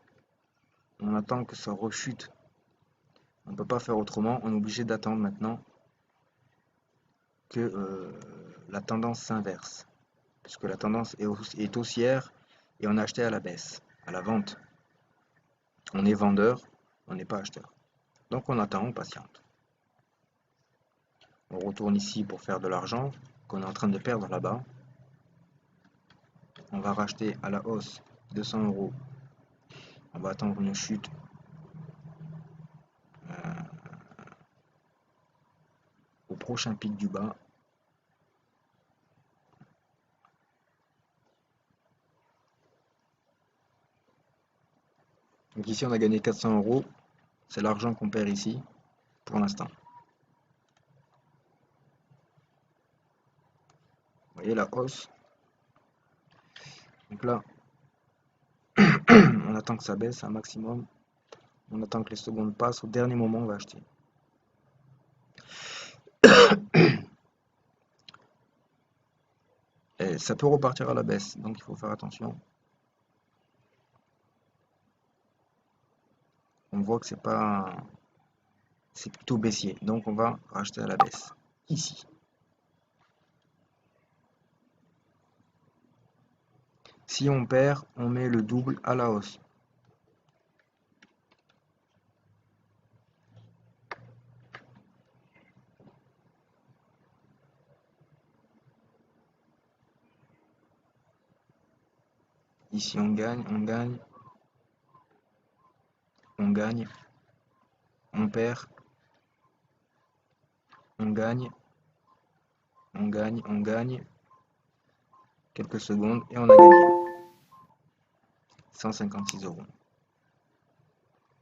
On attend que ça rechute. On ne peut pas faire autrement. On est obligé d'attendre maintenant que la tendance s'inverse. Puisque la tendance est haussière et on a acheté à la baisse, à la vente. On est vendeur, on n'est pas acheteur. Donc on attend, on patiente. On retourne ici pour faire de l'argent qu'on est en train de perdre là-bas. On va racheter à la hausse 200 euros. On va attendre une chute au prochain pic du bas. Donc ici on a gagné 400 euros. C'est l'argent qu'on perd ici pour l'instant. Vous voyez la hausse. Donc là, on attend que ça baisse un maximum. On attend que les secondes passent. Au dernier moment, on va acheter. Et ça peut repartir à la baisse, donc il faut faire attention. On voit que c'est plutôt baissier, donc on va racheter à la baisse ici. Si on perd, on met le double à la hausse. Ici on gagne, on gagne, on gagne, on perd, on gagne, on gagne, on gagne. Quelques secondes et on a gagné 156 euros.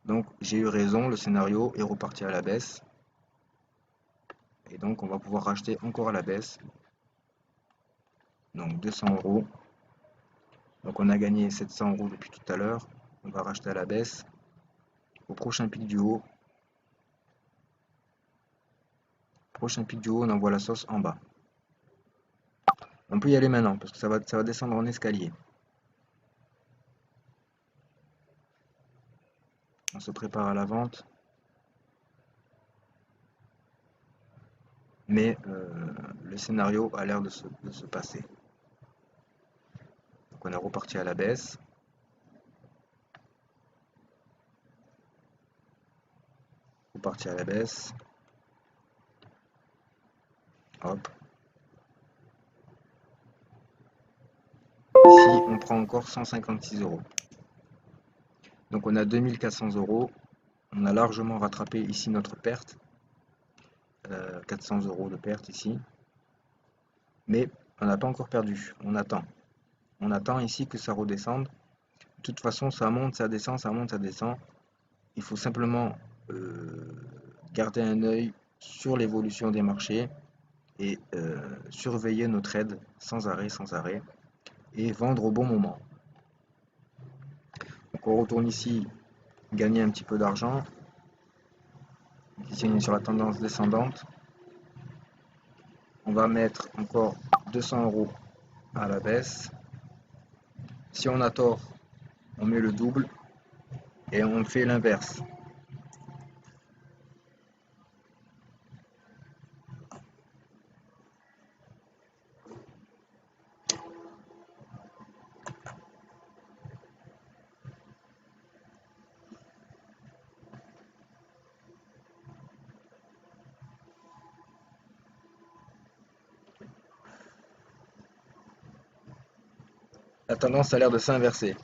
Donc j'ai eu raison, le scénario est reparti à la baisse. Et donc on va pouvoir racheter encore à la baisse. Donc 200 euros. Donc on a gagné 700 euros depuis tout à l'heure. On va racheter à la baisse. Au prochain pic du haut. Prochain pic du haut, on envoie la sauce en bas. On peut y aller maintenant parce que ça va descendre en escalier. On se prépare à la vente. Mais le scénario a l'air de se passer. Donc on est reparti à la baisse. Reparti à la baisse. Hop. Ici, on prend encore 156 euros. Donc on a 2400 euros. On a largement rattrapé ici notre perte. 400 euros de perte ici. Mais on n'a pas encore perdu. On attend. On attend ici que ça redescende. De toute façon, ça monte, ça descend, ça monte, ça descend. Il faut simplement garder un œil sur l'évolution des marchés et surveiller nos trades sans arrêt, et vendre au bon moment. Donc on retourne ici, gagner un petit peu d'argent. Ici on est sur la tendance descendante. On va mettre encore 200 euros à la baisse. Si on a tort, on met le double et on fait l'inverse. La tendance a l'air de s'inverser.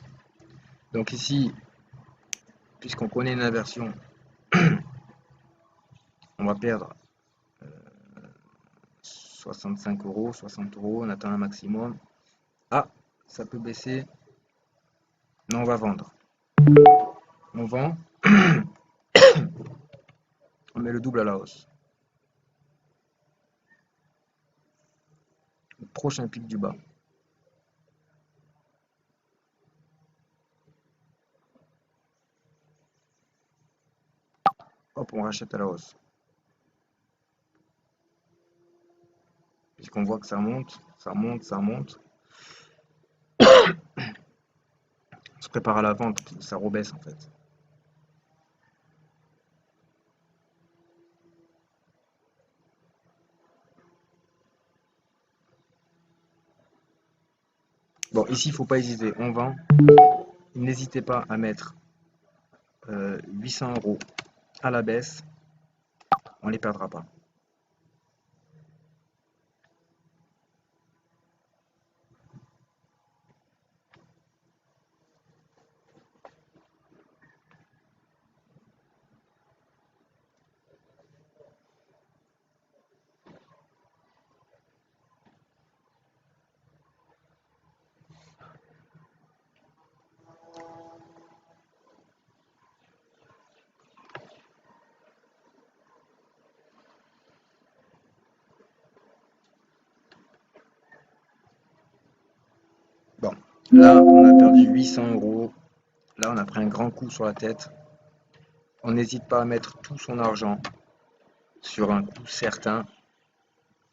Donc ici, puisqu'on connaît une inversion, on va perdre 65 euros, 60 euros, on attend un maximum. Ah, ça peut baisser. Non, on va vendre. On vend. On met le double à la hausse. Le prochain pic du bas. Hop, on rachète à la hausse. Puisqu'on voit que ça monte, ça monte, ça monte. On se prépare à la vente, ça rebaisse en fait. Bon, ici, il ne faut pas hésiter, on vend. N'hésitez pas à mettre 800 € à la baisse, on ne les perdra pas. Bon, là, on a perdu 800 €. Là, on a pris un grand coup sur la tête. On n'hésite pas à mettre tout son argent sur un coup certain.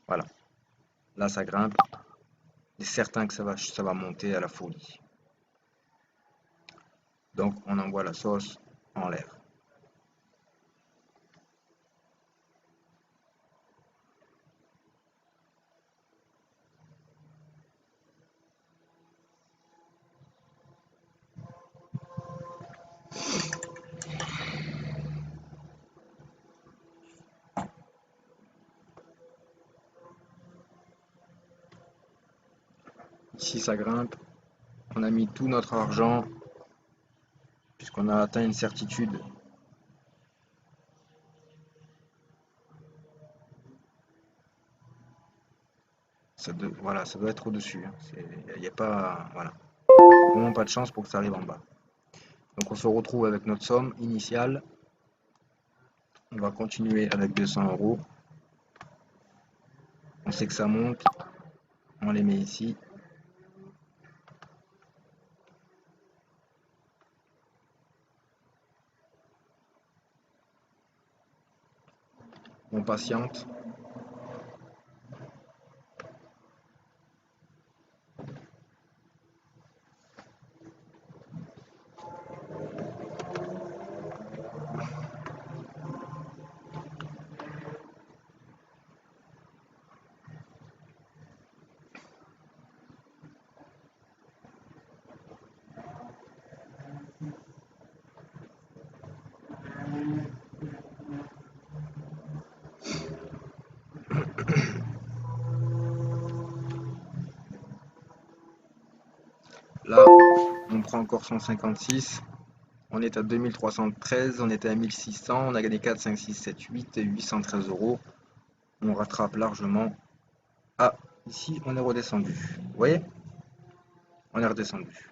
Voilà, là, ça grimpe. Il est certain que ça va monter à la folie. Donc, on envoie la sauce en l'air. Ici, ça grimpe. On a mis tout notre argent puisqu'on a atteint une certitude. Voilà, ça doit être au-dessus. Il n'y a pas, voilà, vraiment pas de chance pour que ça arrive en bas. Donc on se retrouve avec notre somme initiale. On va continuer avec 200 €. On sait que ça monte. On les met ici. On patiente. Là, on prend encore 156. On est à 2313, on était à 1600, on a gagné 4, 5, 6, 7, 8 et 813 €. On rattrape largement. Ah, ici, on est redescendu. Vous voyez? On est redescendu.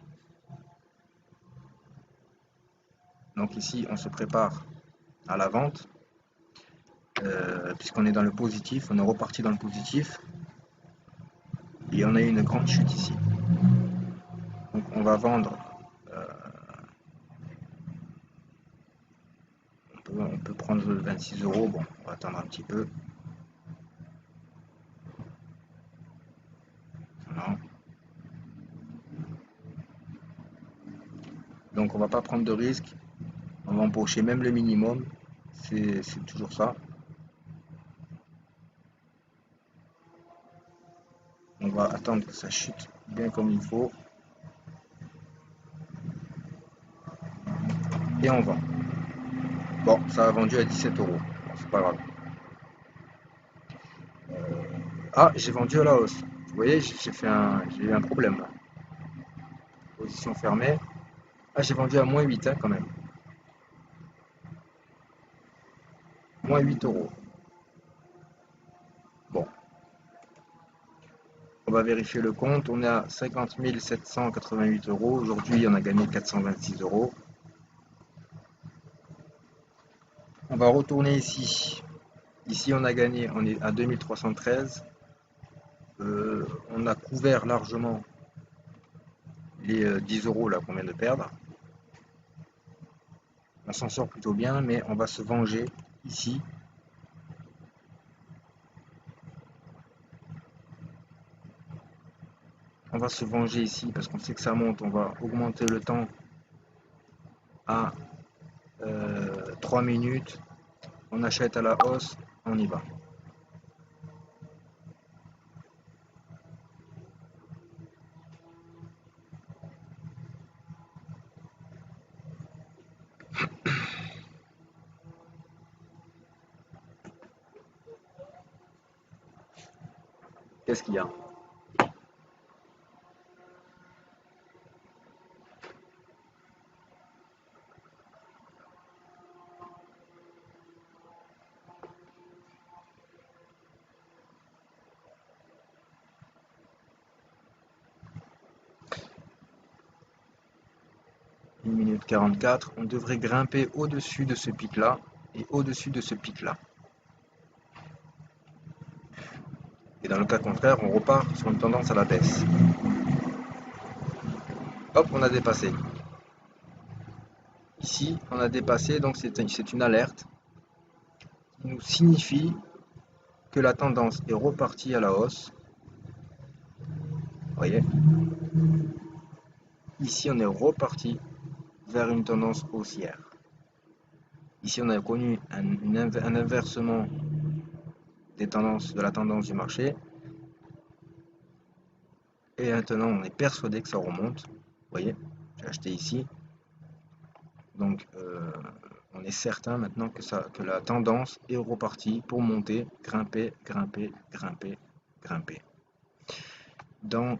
Donc ici, on se prépare à la vente. Puisqu'on est dans le positif, on est reparti dans le positif. Et on a eu une grande chute ici. Donc on va vendre. euh, on peut prendre 26 €. Bon, on va attendre un petit peu. Voilà. Donc on va pas prendre de risque. On va empocher même le minimum. C'est toujours ça. On va attendre que ça chute bien comme il faut. Et on vend. Bon, ça a vendu à 17 €. Bon, c'est pas grave. Ah, j'ai vendu à la hausse. Vous voyez, j'ai eu un problème là. Position fermée. Ah, j'ai vendu à moins 8 hein, quand même. Moins 8 €. Bon, on va vérifier le compte. On est à 50 788 €. Aujourd'hui, on a gagné 426 €. On va retourner ici. Ici, on a gagné, on est à 2313. on a couvert largement les 10 euros là qu'on vient de perdre. On s'en sort plutôt bien, mais on va se venger ici. On va se venger ici parce qu'on sait que ça monte. On va augmenter le temps à 3 minutes. On achète à la hausse, on y va. Qu'est-ce qu'il y a? Une minute 44, on devrait grimper au-dessus de ce pic-là et au-dessus de ce pic-là. Et dans le cas contraire, on repart sur une tendance à la baisse. Hop, on a dépassé. Ici, on a dépassé, donc c'est une alerte qui nous signifie que la tendance est repartie à la hausse. Vous voyez? Ici, on est reparti vers une tendance haussière. Ici, on a connu un inversement des tendances, de la tendance du marché. Et maintenant, on est persuadé que ça remonte. Vous voyez, j'ai acheté ici. Donc, on est certain maintenant que la tendance est repartie pour monter, grimper, grimper, grimper, grimper. Dans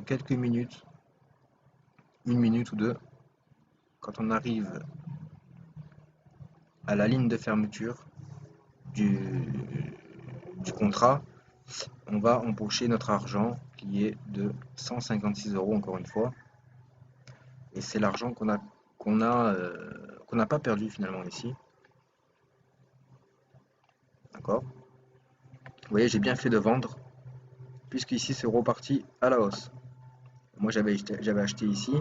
quelques minutes, une minute ou deux, quand on arrive à la ligne de fermeture du contrat, on va empocher notre argent qui est de 156 euros encore une fois. Et c'est l'argent qu'on n'a pas perdu finalement ici. D'accord? Vous voyez, j'ai bien fait de vendre, puisque ici c'est reparti à la hausse. Moi j'avais acheté ici.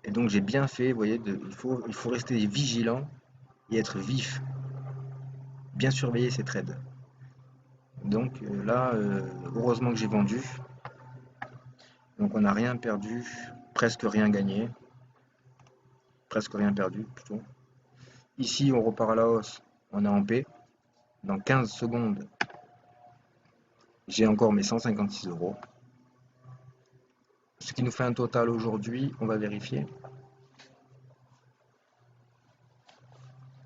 Et donc j'ai bien fait, vous voyez, il faut rester vigilant et être vif. Bien surveiller ces trades. Donc là, heureusement que j'ai vendu. Donc on n'a rien perdu, presque rien gagné. Presque rien perdu plutôt. Ici on repart à la hausse, on est en paix. Dans 15 secondes, j'ai encore mes 156 euros. Ce qui nous fait un total aujourd'hui, on va vérifier.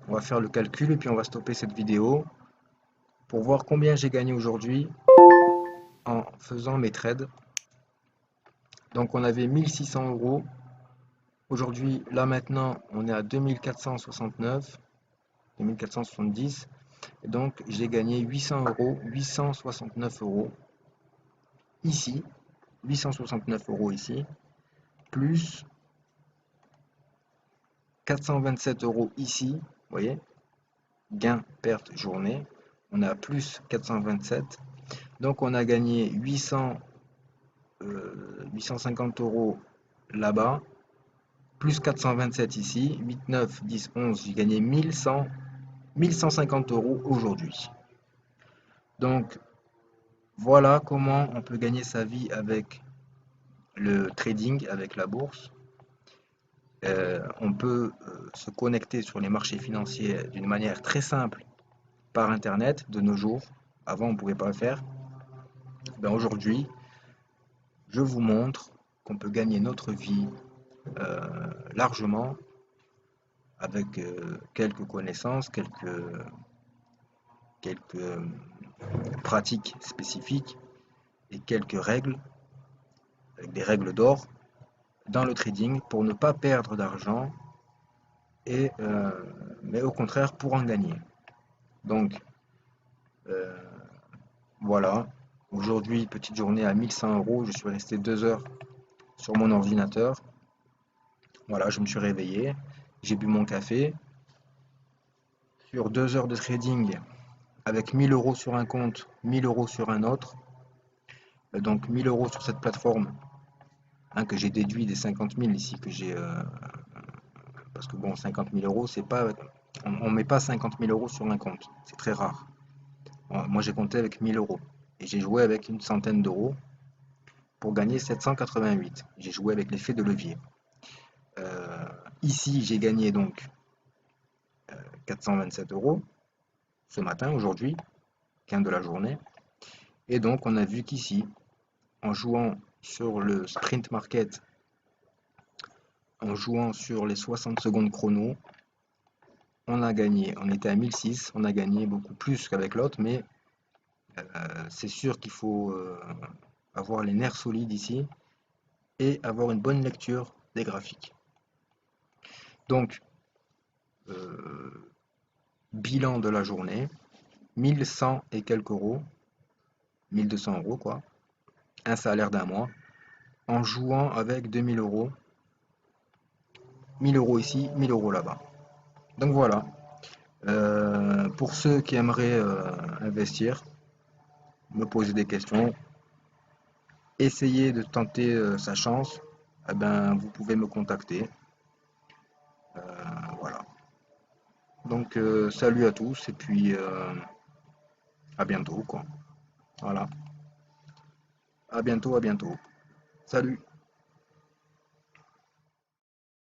On va faire le calcul et puis on va stopper cette vidéo pour voir combien j'ai gagné aujourd'hui en faisant mes trades. Donc on avait 1600 euros. Aujourd'hui, là maintenant, on est à 2469, 2470. Et donc j'ai gagné 800 euros, 869 euros ici, 869 euros ici, plus 427 euros ici, vous voyez, gain, perte, journée, on est à plus 427, donc on a gagné 850 euros là-bas, plus 427 ici, 8, 9, 10, 11, j'ai gagné 1150 euros aujourd'hui. Donc voilà comment on peut gagner sa vie avec le trading, avec la bourse. On peut se connecter sur les marchés financiers d'une manière très simple par Internet de nos jours. Avant, on ne pouvait pas le faire. Ben, aujourd'hui, je vous montre qu'on peut gagner notre vie largement avec quelques connaissances, quelques pratiques spécifiques et quelques règles, avec des règles d'or dans le trading pour ne pas perdre d'argent mais au contraire pour en gagner. Donc voilà, aujourd'hui petite journée à 1100 euros, je suis resté 2 heures sur mon ordinateur. Voilà, je me suis réveillé, j'ai bu mon café sur 2 heures de trading avec 1000 euros sur un compte, 1000 euros sur un autre. Donc 1000 euros sur cette plateforme, hein, que j'ai déduit des 50 000 ici que j'ai. Parce que bon, 50 000 euros, c'est pas. On met pas 50 000 euros sur un compte. C'est très rare. Moi, j'ai compté avec 1000 euros. Et j'ai joué avec une centaine d'euros pour gagner 788. J'ai joué avec l'effet de levier. Euh, Ici, j'ai gagné donc 427 euros ce matin, aujourd'hui, 15 de la journée. Et donc, on a vu qu'ici, en jouant sur le sprint market, en jouant sur les 60 secondes chrono, on a gagné. On était à 1006, on a gagné beaucoup plus qu'avec l'autre, mais c'est sûr qu'il faut avoir les nerfs solides ici et avoir une bonne lecture des graphiques. Donc, euh, bilan de la journée, 1100 et quelques euros, 1200 euros quoi, un salaire d'un mois, en jouant avec 2000 euros, 1000 euros ici, 1000 euros là-bas. Donc voilà. Pour ceux qui aimeraient investir, me poser des questions, essayer de tenter sa chance, eh ben, vous pouvez me contacter. Voilà. Donc salut à tous et puis à bientôt quoi. Voilà. À bientôt, à bientôt. Salut.